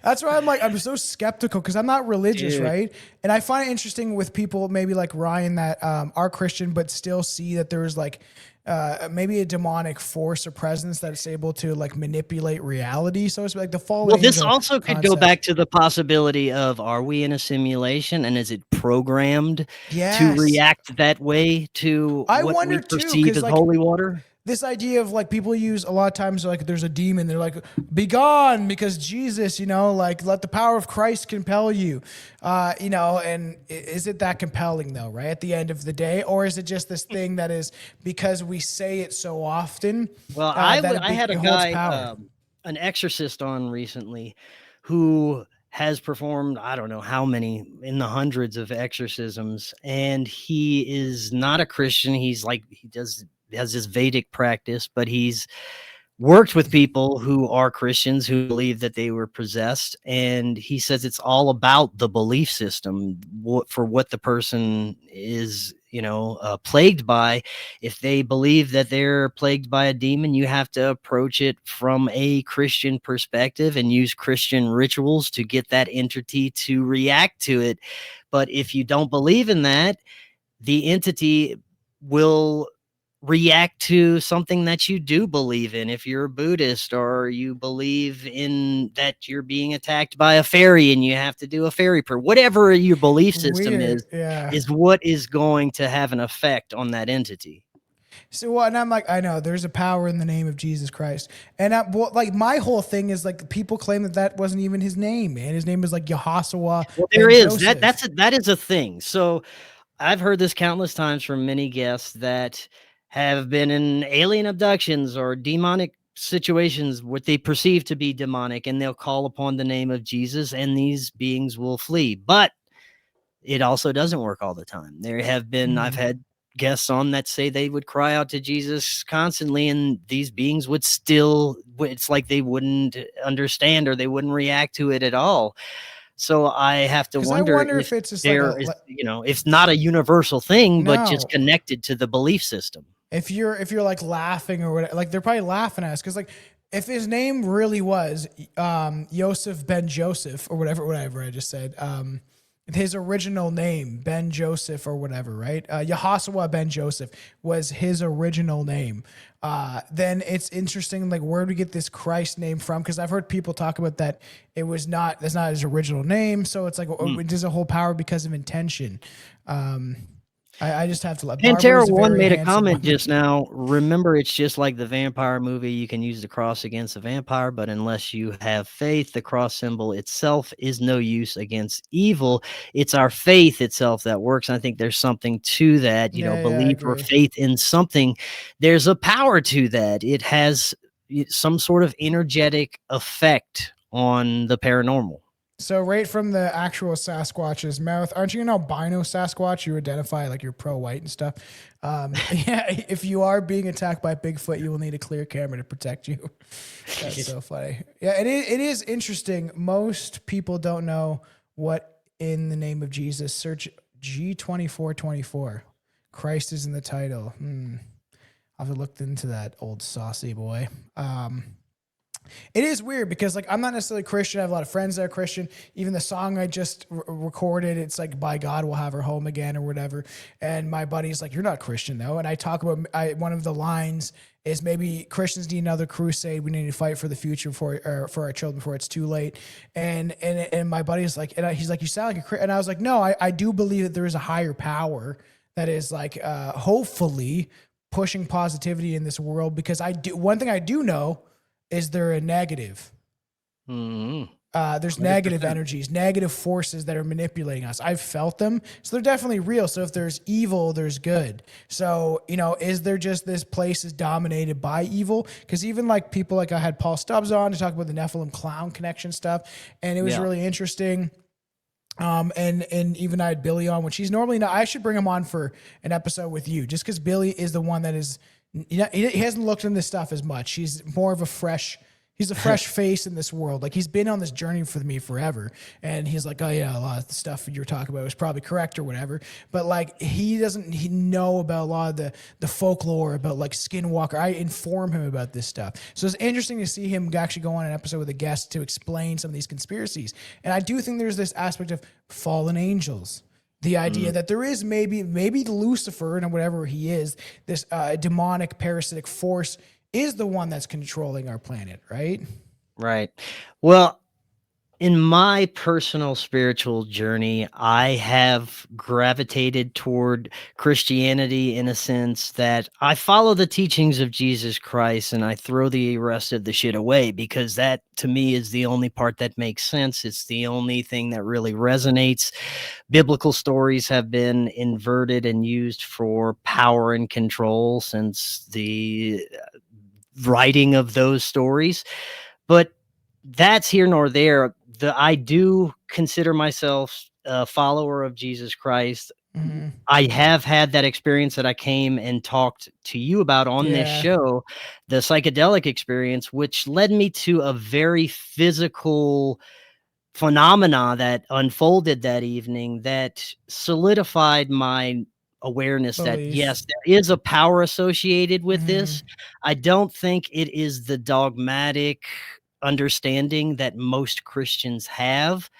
that's why I'm so skeptical, because I'm not religious, right? And I find it interesting with people maybe like Ryan that are Christian but still see that there's like maybe a demonic force or presence that's able to like manipulate reality. So it's like the fallen. Well, this also could go back to the possibility of, are we in a simulation, and is it programmed to react that way to what we perceive as holy water? this idea of like people use a lot of times like there's a demon, they're like, be gone because Jesus, you know, like let the power of Christ compel you, you know, and is it that compelling though, right? At the end of the day, or is it just this thing that is because we say it so often? Well, I had a guy, an exorcist on recently who has performed, I don't know how many, in the hundreds of exorcisms. And he is not a Christian. He's like, has this Vedic practice, but he's worked with people who are Christians who believe that they were possessed. And he says it's all about the belief system for what the person is, you know, plagued by. If they believe that they're plagued by a demon, you have to approach it from a Christian perspective and use Christian rituals to get that entity to react to it. But if you don't believe in that, the entity will react to something that you do believe in. If you're a Buddhist or you believe in that you're being attacked by a fairy and you have to do a fairy prayer, whatever your belief system is what is going to have an effect on that entity. So, and I'm like, I know there's a power in the name of Jesus Christ. And like my whole thing is like people claim that wasn't even his name, man. His name is like Yehoshua. Well, there is that is a thing. So I've heard this countless times from many guests that have been in alien abductions or demonic situations what they perceive to be demonic, and they'll call upon the name of Jesus and these beings will flee. But it also doesn't work all the time. There have been, I've had guests on that say they would cry out to Jesus constantly and these beings would still, it's like they wouldn't understand or they wouldn't react to it at all. So I have to wonder if it's just there is, you know, it's not a universal thing, but just connected to the belief system. If you're like laughing or whatever, like they're probably laughing at us because like if his name really was Yosef Ben Joseph or whatever I just said, his original name Ben Joseph or whatever, right? Yehoshua Ben Joseph was his original name. Then it's interesting, like where do we get this Christ name from? Because I've heard people talk about that that's not his original name. So it's like there's a whole power because of intention. I just have to let Pantera One made a comment just now. Remember, it's just like the vampire movie. You can use the cross against the vampire, but unless you have faith, the cross symbol itself is no use against evil. It's our faith itself that works. I think there's something to that. You know, belief or faith in something. There's a power to that. It has some sort of energetic effect on the paranormal. So right from the actual Sasquatch's mouth, aren't you an albino Sasquatch? You identify like you're pro-white and stuff. Yeah, if you are being attacked by Bigfoot, you will need a clear camera to protect you. That's so funny. Yeah, it is interesting. Most people don't know what in the name of Jesus. Search G2424. Christ is in the title. I've looked into that old saucy boy. It is weird because like I'm not necessarily Christian. I have a lot of friends that are Christian. Even the song I just recorded, it's like "By God We'll Have Her Home Again" or whatever. And my buddy's like, "You're not Christian though." And I talk about one of the lines is maybe Christians need another crusade. We need to fight for the future for our children before it's too late. And my buddy's like, and he's like, "You sound like a Christian." And I was like, "No, I do believe that there is a higher power that is like hopefully pushing positivity in this world because one thing I do know." Is there a negative? There's negative energies, negative forces that are manipulating us. I've felt them. So they're definitely real. So if there's evil, there's good. So, you know, is there just this place is dominated by evil? Because even like people like I had Paul Stubbs on to talk about the Nephilim clown connection stuff. And it was really interesting. And even I had Billy on, which he's normally not. I should bring him on for an episode with you just because Billy is the one that is, you know, he hasn't looked into this stuff as much. He's more of he's a fresh face in this world. Like he's been on this journey for me forever. And he's like, oh yeah, a lot of the stuff you're talking about was probably correct or whatever. But like, he know about a lot of the folklore about like Skinwalker. I inform him about this stuff. So it's interesting to see him actually go on an episode with a guest to explain some of these conspiracies. And I do think there's this aspect of fallen angels. The idea that there is maybe Lucifer and whatever he is, this demonic parasitic force is the one that's controlling our planet, right? Right. Well, In my personal spiritual journey, I have gravitated toward Christianity in a sense that I follow the teachings of Jesus Christ and I throw the rest of the shit away because that to me is the only part that makes sense. It's the only thing that really resonates. Biblical stories have been inverted and used for power and control since the writing of those stories. But that's here nor there. I do consider myself a follower of Jesus Christ. Mhm. I have had that experience that I came and talked to you about on this Yeah. show, the psychedelic experience, which led me to a very physical phenomena that unfolded that evening that solidified my awareness that Belief. yes, there is a power associated with Mhm. this. I don't think it is the dogmatic understanding that most Christians have,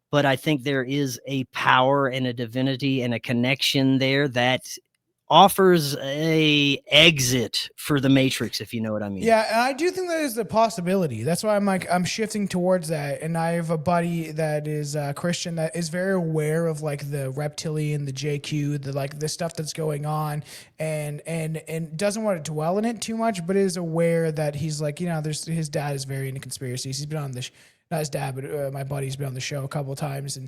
but I think there is a power and a divinity and a connection there that offers a exit for the matrix, if you know what I mean. Yeah, and I do think that is a possibility. That's why I'm shifting towards that. And I have a buddy that is Christian that is very aware of like the reptilian, the JQ, the stuff that's going on, and doesn't want to dwell in it too much, but is aware that he's like, there's his dad is very into conspiracies. He's been on this, not his dad, but my buddy's been on the show a couple of times,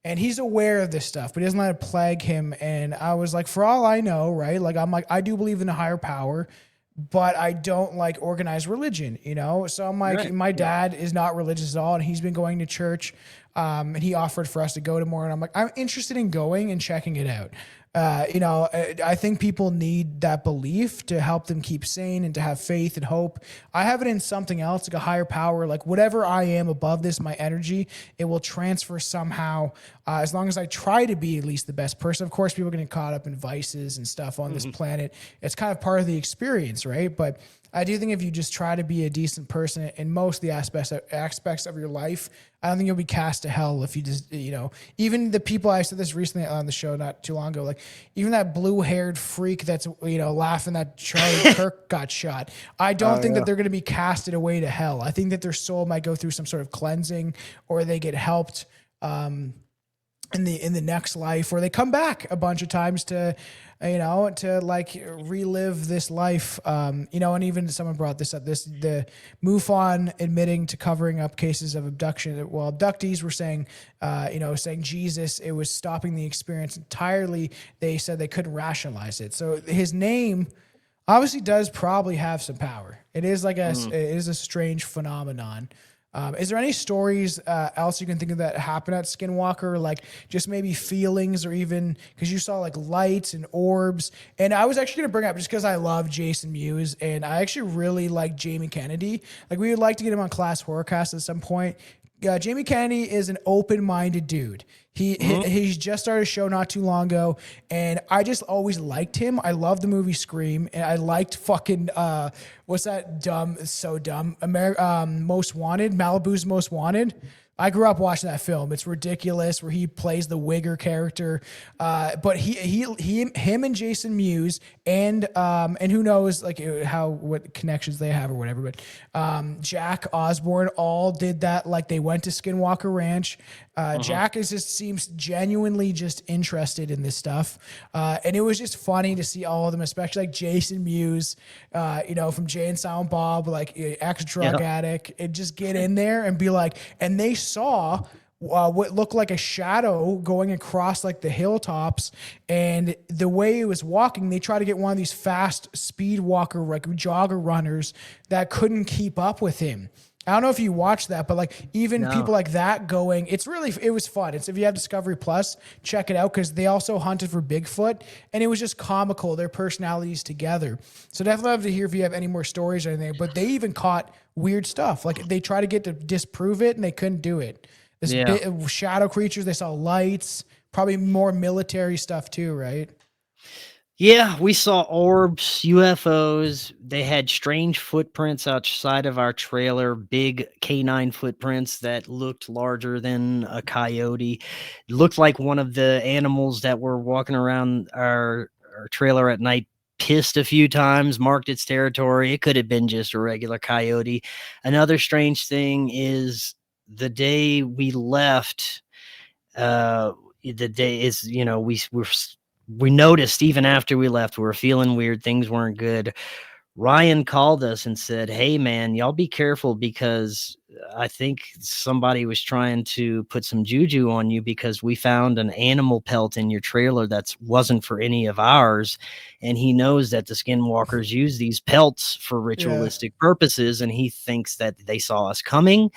and he's aware of this stuff, but he doesn't let it plague him. And I was like, for all I know, right? Like I'm like, I do believe in a higher power, but I don't like organized religion, So I'm like, Right. my dad is not religious at all, and he's been going to church, and he offered for us to go to more, and I'm like, I'm interested in going and checking it out. I think people need that belief to help them keep sane and to have faith and hope. I have it in something else, like a higher power, like whatever I am above this, my energy, it will transfer somehow. As long as I try to be at least the best person. Of course, people are getting caught up in vices and stuff on this planet. It's kind of part of the experience, right? But I do think if you just try to be a decent person in most of the aspects of your life, I don't think you'll be cast to hell if you just, even the people, I said this recently on the show not too long ago, like even that blue-haired freak that's, laughing that Charlie Kirk got shot. I don't think that they're going to be casted away to hell. I think that their soul might go through some sort of cleansing, or they get helped in the next life, or they come back a bunch of times to like relive this life. And even someone brought this up, the MUFON admitting to covering up cases of abduction. Well, abductees were saying, saying Jesus, it was stopping the experience entirely. They said they couldn't rationalize it. So his name obviously does probably have some power. It is like it is a strange phenomenon. Is there any stories else you can think of that happened at Skinwalker, like just maybe feelings, or even because you saw like lights and orbs? And I was actually going to bring up, just because I love Jason Mewes and I actually really like Jamie Kennedy. Like we would like to get him on Class Horrorcast at some point. Jamie Kennedy is an open-minded dude. He's just started a show not too long ago, and I just always liked him. I love the movie Scream, and I liked fucking what's that dumb? It's so dumb. Most Wanted, Malibu's Most Wanted. I grew up watching that film. It's ridiculous, where he plays the Wigger character. But him and Jason Mewes and who knows like what connections they have or whatever. But Jack Osborne all did that. Like they went to Skinwalker Ranch. Jack seems genuinely just interested in this stuff. And it was just funny to see all of them, especially like Jason Mewes, from Jay and Silent Bob, like ex-drug addict, and just get in there and be like, and they saw what looked like a shadow going across like the hilltops, and the way it was walking, they tried to get one of these fast speed walker, like jogger runners that couldn't keep up with him. I don't know if you watched that, but like even people like that going, it was fun. It's, if you have Discovery Plus, check it out, because they also hunted for Bigfoot, and it was just comical, their personalities together. So definitely love to hear if you have any more stories or anything, but they even caught weird stuff. Like they tried to get to disprove it and they couldn't do it. Shadow creatures, they saw lights, probably more military stuff too, right? Yeah, we saw orbs, UFOs. They had strange footprints outside of our trailer, big canine footprints that looked larger than a coyote. It looked like one of the animals that were walking around our trailer at night pissed a few times, marked its territory. It could have been just a regular coyote. Another strange thing is the day we left, the day is, we noticed even after we left, we were feeling weird. Things weren't good. Ryan called us and said, "Hey man, y'all be careful, because I think somebody was trying to put some juju on you, because we found an animal pelt in your trailer that wasn't for any of ours." And he knows that the Skinwalkers use these pelts for ritualistic purposes. And he thinks that they saw us coming.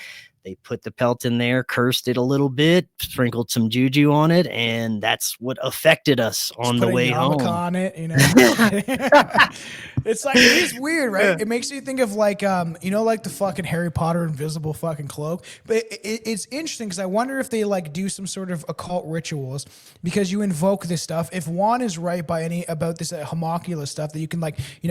They put the pelt in there, cursed it a little bit, sprinkled some juju on it, and that's what affected us on the way home. On it, It's like, it is weird, right? Yeah. It makes you think of like, like the fucking Harry Potter invisible fucking cloak. But it's interesting because I wonder if they like do some sort of occult rituals, because you invoke this stuff. If Juan is right about this homunculus stuff, that you can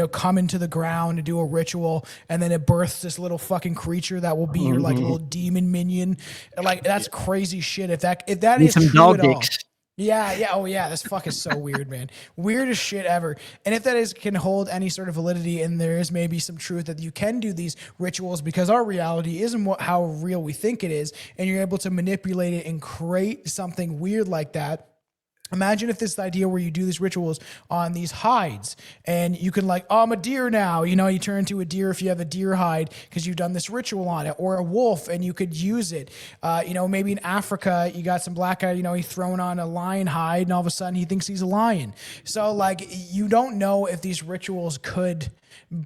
come into the ground and do a ritual, and then it births this little fucking creature that will be your like little demon minion. Like, that's crazy shit. If that is some true dog at all. dicks. Yeah. Oh yeah. This fuck is so weird, man. Weirdest shit ever. And if that can hold any sort of validity, and there is maybe some truth that you can do these rituals because our reality isn't how real we think it is, and you're able to manipulate it and create something weird like that. Imagine if this idea where you do these rituals on these hides, and you can I'm a deer now, you turn into a deer if you have a deer hide because you've done this ritual on it, or a wolf and you could use it. Maybe in Africa, you got some black guy, he's throwing on a lion hide and all of a sudden he thinks he's a lion. So you don't know if these rituals could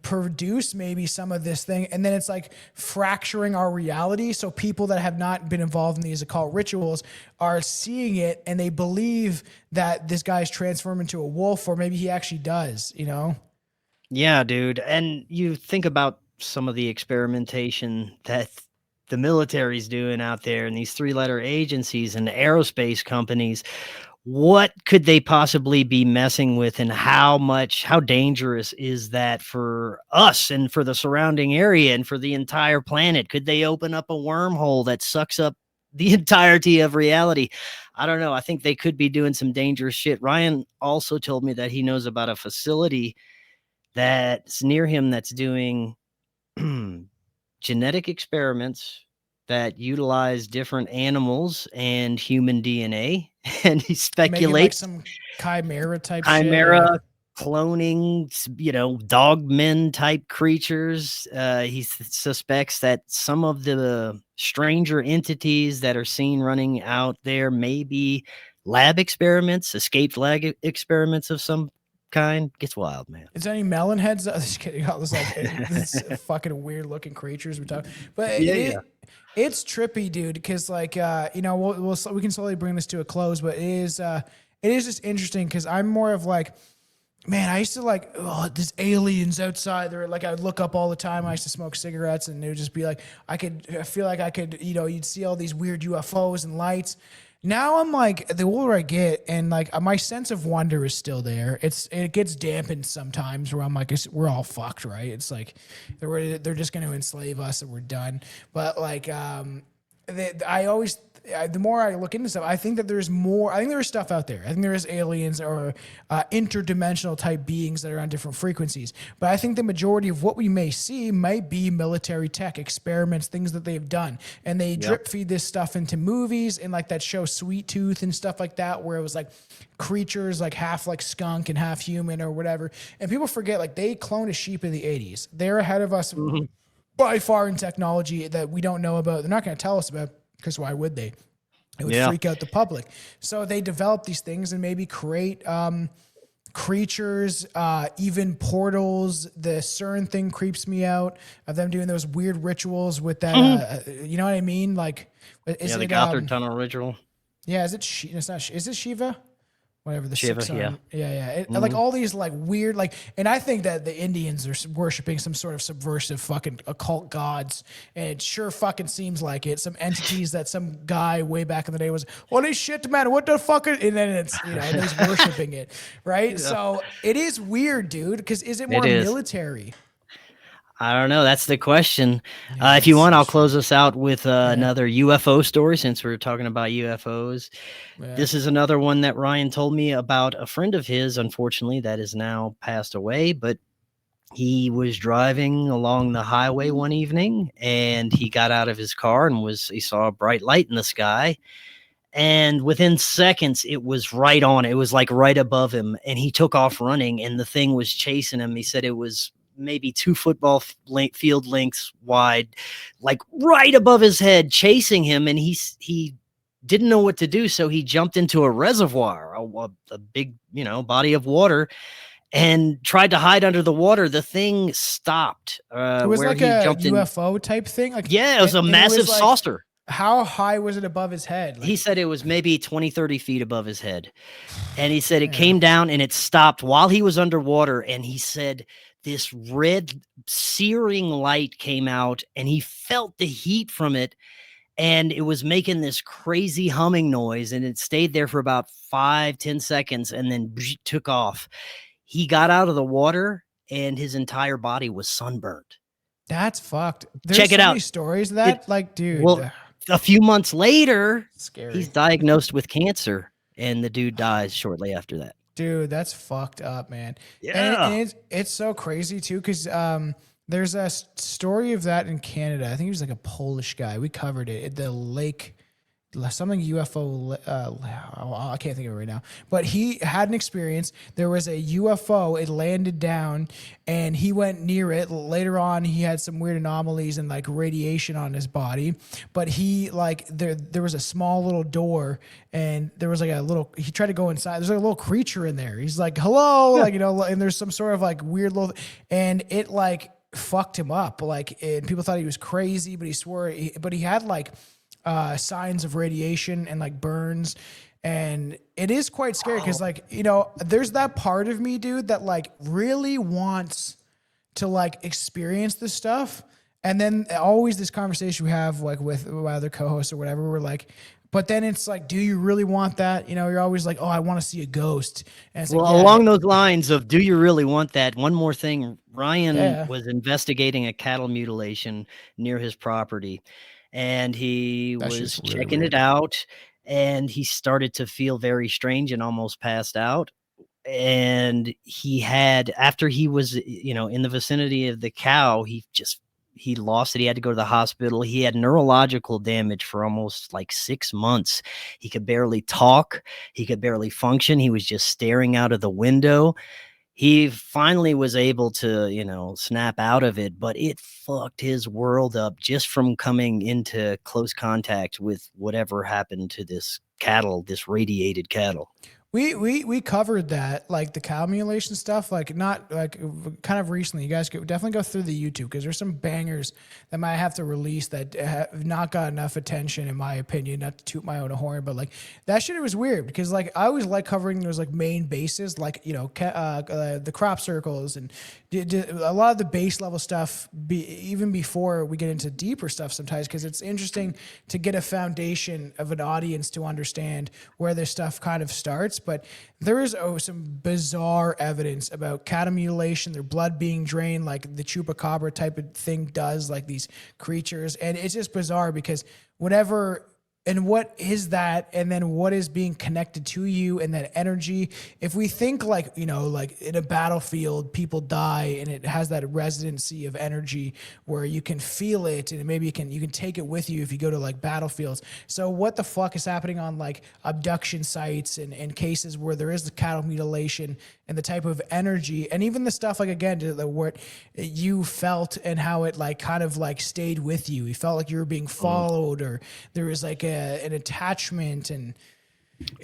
produce maybe some of this thing, and then it's like fracturing our reality. So people that have not been involved in these occult rituals are seeing it, and they believe that this guy's transformed into a wolf, or maybe he actually does, Yeah, dude. And you think about some of the experimentation that the military's doing out there, and these 3-letter agencies and aerospace companies. What could they possibly be messing with, and how dangerous is that for us and for the surrounding area and for the entire planet? Could they open up a wormhole that sucks up the entirety of reality? I don't know. I think they could be doing some dangerous shit. Ryan also told me that he knows about a facility that's near him that's doing genetic experiments that utilize different animals and human DNA. And he speculates some chimera type shit. Cloning, dogmen type creatures. He suspects that some of the stranger entities that are seen running out there may be lab experiments, escaped lab experiments of some kind. Gets wild, man. Is there any melon heads? Just kidding. All this fucking weird looking creatures we talk. But it's trippy, dude. Because we can slowly bring this to a close. But it is just interesting because I'm more of man, I used to there's aliens outside. They're I would look up all the time. I used to smoke cigarettes, and it would just be I feel like I could, you'd see all these weird UFOs and lights. Now I'm the older I get, and my sense of wonder is still there. It gets dampened sometimes where I'm we're all fucked, right? It's they're just going to enslave us and we're done. But the more I look into stuff, I think that there's more. I think there's stuff out there. I think there is aliens or interdimensional type beings that are on different frequencies. But I think the majority of what we may see might be military tech experiments, things that they've done, and they drip feed this stuff into movies and that show Sweet Tooth and stuff like that, where it was creatures half skunk and half human or whatever. And people forget they cloned a sheep in the 80s. They're ahead of us by far in technology that we don't know about. They're not going to tell us about. Because why would they? It would freak out the public. So they develop these things and maybe create creatures, even portals. The CERN thing creeps me out of them doing those weird rituals with that. You know what I mean? Is the Gothard Tunnel ritual. Yeah, is it? It's not. Is it Shiva? Whatever the Shiva, yeah. All these weird and I think that the Indians are worshiping some sort of subversive fucking occult gods, and it sure fucking seems like it. Some entities that some guy way back in the day was, holy shit, man, what the fuck? And then it's he's worshiping it, right? Yeah. So it is weird, dude. Because is it more military? I don't know. That's the question. If you want, I'll close us out with another UFO story, since we're talking about UFOs. Yeah. This is another one that Ryan told me about a friend of his, unfortunately, that is now passed away. But He was driving along the highway one evening, and he got out of his car and he saw a bright light in the sky. And within seconds, it was right on. It was like right above him, and he took off running, and the thing was chasing him. He said it was maybe 2 football field lengths wide, like right above his head, chasing him. And he didn't know what to do, so he jumped into a reservoir, a big, body of water, and tried to hide under the water. The thing stopped. It was where like he a jumped in. UFO type thing. Like, Yeah, it was a massive like, saucer. How high was it above his head? Like, he said it was maybe 20, 30 feet above his head. And he said it came down and it stopped while he was underwater. And he said this red searing light came out, and he felt the heat from it. And it was making this crazy humming noise, and it stayed there for about 5-10 seconds and then took off. He got out of the water and his entire body was sunburned. That's fucked. There's Check it so out. Many stories of that, dude. Well, a few months later, scary. He's diagnosed with cancer, and the dude dies shortly after that. Dude, that's fucked up, man. Yeah. And it's so crazy too, because there's a story of that in Canada. I think he was like a Polish guy. We covered it at the lake, something UFO. I can't think of it right now. But he had an experience. There was a UFO. It landed down, and he went near it. Later on, he had some weird anomalies and like radiation on his body. But he there was a small little door, and there was like a little. He tried to go inside. There's like a little creature in there. He's like, "Hello," and there's some sort of like weird little, and it like fucked him up. And people thought he was crazy, but he swore. But he had like signs of radiation and like burns, and it is quite scary because there's that part of me, dude, that like really wants to like experience this stuff. And then always this conversation we have like with other co-hosts or whatever, we're like, but then it's like, do you really want that? You're always like, oh, I want to see a ghost. And it's along those lines of, do you really want that? One more thing, Ryan was investigating a cattle mutilation near his property. And he was checking it out, and he started to feel very strange and almost passed out. And after he was, in the vicinity of the cow, he lost it. He had to go to the hospital. He had neurological damage for almost like 6 months. He could barely talk. He could barely function. He was just staring out of the window. He finally was able to, snap out of it, but it fucked his world up just from coming into close contact with whatever happened to this radiated cattle. We covered that, like the cow mutilation stuff, like not like kind of recently. You guys could definitely go through the YouTube, because there's some bangers that might have to release that have not got enough attention, in my opinion. Not to toot my own horn, but like that shit, it was weird because like I always like covering those like main bases, like the crop circles and a lot of the base level stuff, even before we get into deeper stuff sometimes, because it's interesting to get a foundation of an audience to understand where this stuff kind of starts. But there is some bizarre evidence about cattle mutilation, their blood being drained, like the chupacabra type of thing does, like these creatures. And it's just bizarre because whatever And what is that? And then what is being connected to you and that energy? If we think like, you know, like in a battlefield, people die and it has that residency of energy where you can feel it and maybe you can take it with you if you go to like battlefields. So what the fuck is happening on like abduction sites and cases where there is the cattle mutilation and the type of energy and even the stuff like, again, what you felt and how it like kind of like stayed with you. You felt like you were being followed or there was like an attachment. And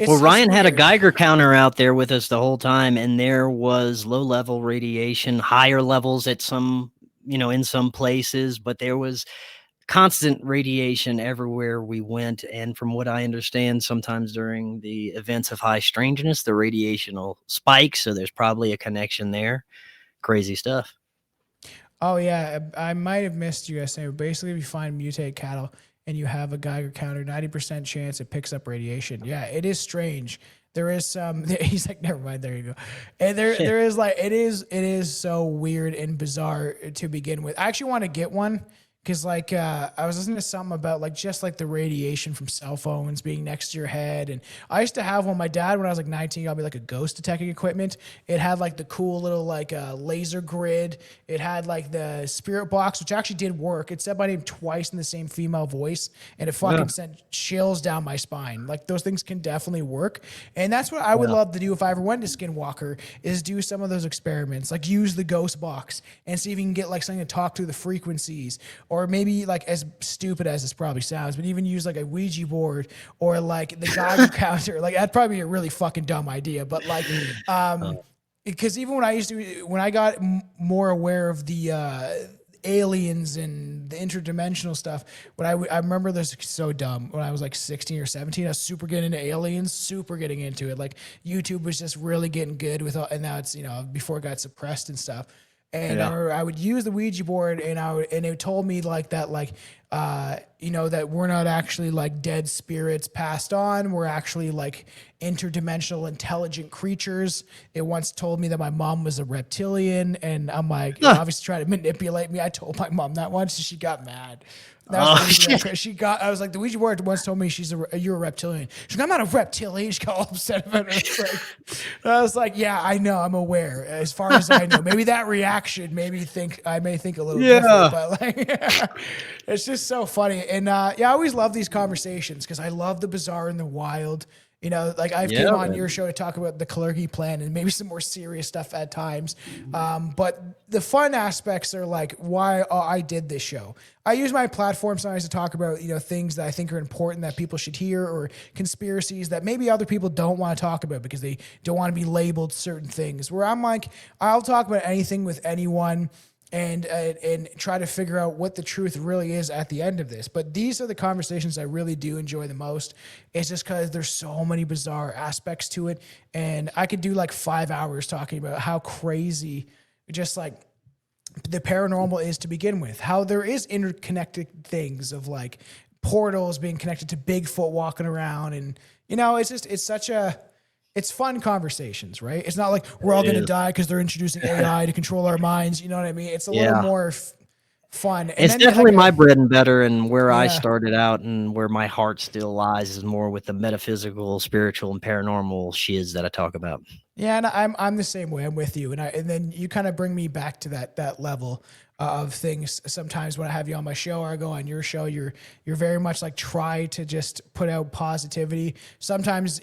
well, Ryan had a Geiger counter out there with us the whole time, and there was low level radiation, higher levels at some, you know, in some places, but there was constant radiation everywhere we went. And from what I understand, sometimes during the events of high strangeness, the radiation will spike. So there's probably a connection there. Crazy stuff. Oh yeah. I might have missed you guys saying, basically if you find mutated cattle and you have a Geiger counter, 90% chance it picks up radiation. Yeah, it is strange. There is some, he's like, never mind, there you go. And there is like, it is so weird and bizarre to begin with. I actually want to get one Because like I was listening to something about like just like the radiation from cell phones being next to your head, and I used to have one. My dad, when I was like 19, got me like a ghost detecting equipment. It had like the cool little like laser grid. It had like the spirit box, which actually did work. It said my name twice in the same female voice, and it fucking sent chills down my spine. Like those things can definitely work, and that's what I would love to do if I ever went to Skinwalker, is do some of those experiments, like use the ghost box and see if you can get like something to talk to the frequencies. Or maybe like, as stupid as this probably sounds, but even use like a Ouija board or like the Geiger counter. Like that'd probably be a really fucking dumb idea. But like, because even when I got more aware of the aliens and the interdimensional stuff, I remember this so dumb when I was like 16 or 17. I was super getting into aliens, super getting into it. Like YouTube was just really getting good with, and now it's, before it got suppressed and stuff. And I would use the Ouija board, and it told me like that, like, that we're not actually like dead spirits passed on. We're actually like interdimensional intelligent creatures. It once told me that my mom was a reptilian, and I'm like, obviously trying to manipulate me. I told my mom that once, and she got mad. I was like, the Ouija board once told me you're a reptilian. She's like, I'm not a reptilian. She got all upset about it. I was like, yeah, I know, I'm aware. As far as I know, maybe that reaction made me think a little different, but like, it's just so funny. And I always love these conversations because I love the bizarre and the wild. Like I've came on your show to talk about the Kalergi plan and maybe some more serious stuff at times. But the fun aspects are like why I did this show. I use my platform sometimes to talk about, things that I think are important that people should hear, or conspiracies that maybe other people don't want to talk about because they don't want to be labeled certain things, where I'm like, I'll talk about anything with anyone and try to figure out what the truth really is at the end of this. But these are the conversations I really do enjoy the most. It's just because there's so many bizarre aspects to it. And I could do like 5 hours talking about how crazy just like the paranormal is to begin with, how there is interconnected things of like portals being connected to Bigfoot walking around. And, it's fun conversations, right? It's not like we're all going to die because they're introducing AI to control our minds. You know what I mean? It's a little more fun. And it's definitely my bread and butter, and where I started out and where my heart still lies is more with the metaphysical, spiritual, and paranormal shiz that I talk about. Yeah, and I'm the same way. I'm with you, and then you kind of bring me back to that level of things. Sometimes when I have you on my show or I go on your show, you're very much like try to just put out positivity. Sometimes,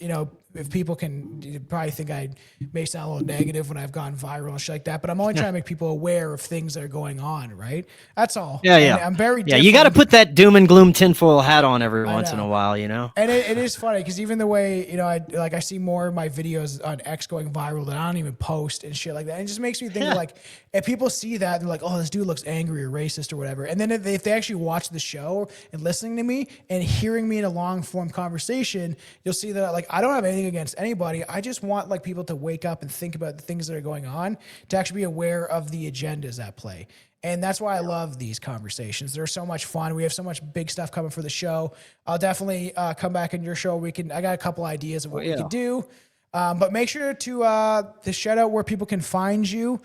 if people can, you probably think I may sound a little negative when I've gone viral and shit like that, but I'm only trying to make people aware of things that are going on, right? That's all. Yeah. And I'm very different. You got to put that doom and gloom tinfoil hat on every once in a while, And it is funny because even the way, I see more of my videos on X going viral that I don't even post and shit like that. And it just makes me think like, if people see that, they're like, oh, this dude looks angry or racist or whatever. And then if they actually watch the show and listening to me and hearing me in a long form conversation, you'll see that like, I don't have anything against anybody. I just want like people to wake up and think about the things that are going on, to actually be aware of the agendas at play. And that's why I love these conversations. They're so much fun. We have so much big stuff coming for the show. I'll definitely come back on your show. I got a couple ideas of what we could do. But make sure to shout out where people can find you.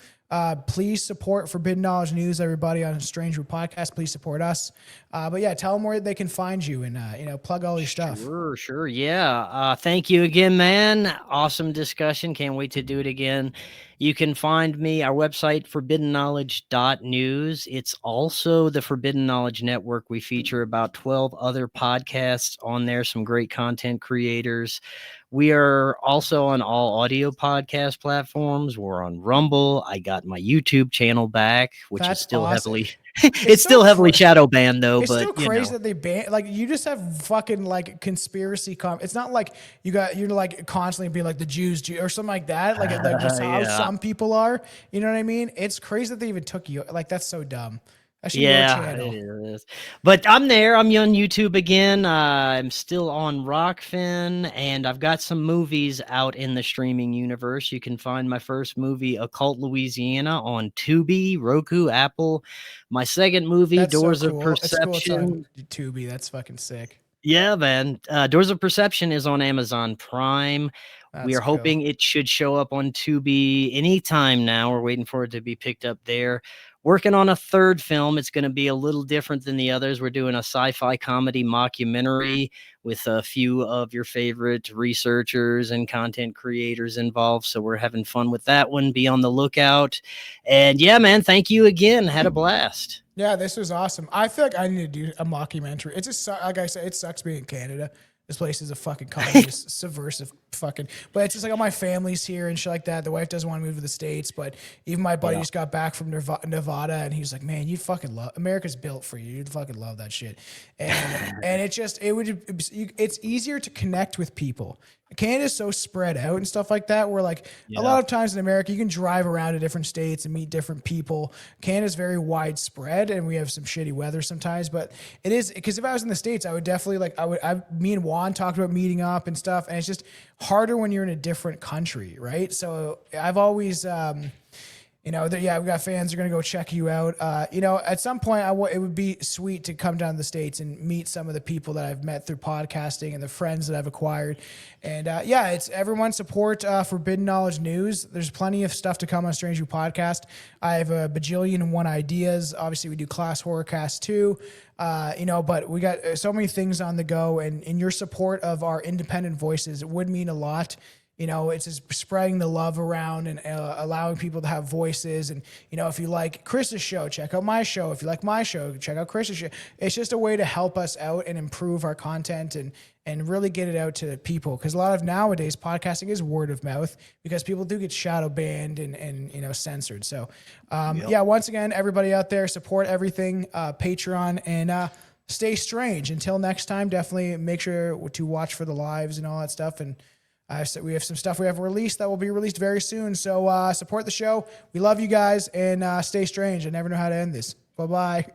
Please support Forbidden Knowledge News, everybody on Strange Brew Podcast. Please support us. But yeah, tell them where they can find you and plug all your stuff. Sure. Yeah. Thank you again, man. Awesome discussion. Can't wait to do it again. You can find me, our website, forbiddenknowledge.news. It's also the Forbidden Knowledge Network. We feature about 12 other podcasts on there, some great content creators. We are also on all audio podcast platforms. We're on Rumble. I got my YouTube channel back, which is still heavily it's still heavily shadow banned though. It's but still crazy that they ban, like, you just have fucking like conspiracy it's not like you're like constantly being like the Jews or something like that. Like just how some people are, you know what I mean? It's crazy that they even took you. Like, that's so dumb. It is. But I'm there. I'm on YouTube again. I'm still on Rokfin, and I've got some movies out in the streaming universe. You can find my first movie, Occult Louisiana, on Tubi, Roku, Apple. My second movie, Doors of Perception. It's cool. It's on Tubi. That's fucking sick. Yeah, man. Doors of Perception is on Amazon Prime. We are hoping it should show up on Tubi anytime now. We're waiting for it to be picked up there. working on a third film. It's going to be a little different than the others. We're doing a sci-fi comedy mockumentary with a few of your favorite researchers and content creators involved. So we're having fun with that one. Be on the lookout. And yeah, man, thank you again. Had a blast. Yeah, this was awesome. I feel like I need to do a mockumentary. It's just, like I said, it sucks being in Canada. This place is a fucking communist, subversive fucking. But it's just like all my family's here and shit like that. The wife doesn't want to move to the States, but even my buddy just got back from Nevada, and he's like, "Man, you'd fucking love America's built for you. You'd fucking love that shit." And it's easier to connect with people. Canada's so spread out and stuff like that. Where like a lot of times in America, you can drive around to different states and meet different people. Canada's very widespread, and we have some shitty weather sometimes. But it is, because if I was in the States, I would definitely me and Juan talked about meeting up and stuff, and it's just harder when you're in a different country, right? So I've always, we got fans who are going to go check you out. At some point, it would be sweet to come down to the States and meet some of the people that I've met through podcasting and the friends that I've acquired. And it's everyone support Forbidden Knowledge News. There's plenty of stuff to come on Strange Brew Podcast. I have a bajillion and one ideas. Obviously, we do Class Horrorcast too. But we got so many things on the go, and in your support of our independent voices, it would mean a lot. It's just spreading the love around and allowing people to have voices. And, if you like Chris's show, check out my show. If you like my show, check out Chris's show. It's just a way to help us out and improve our content and really get it out to people. Because a lot of nowadays podcasting is word of mouth, because people do get shadow banned and censored. So, once again, everybody out there, support everything, Patreon, and stay strange. Until next time, definitely make sure to watch for the lives and all that stuff. And we have some stuff we have released that will be released very soon. So support the show. We love you guys, and stay strange. I never know how to end this. Bye-bye.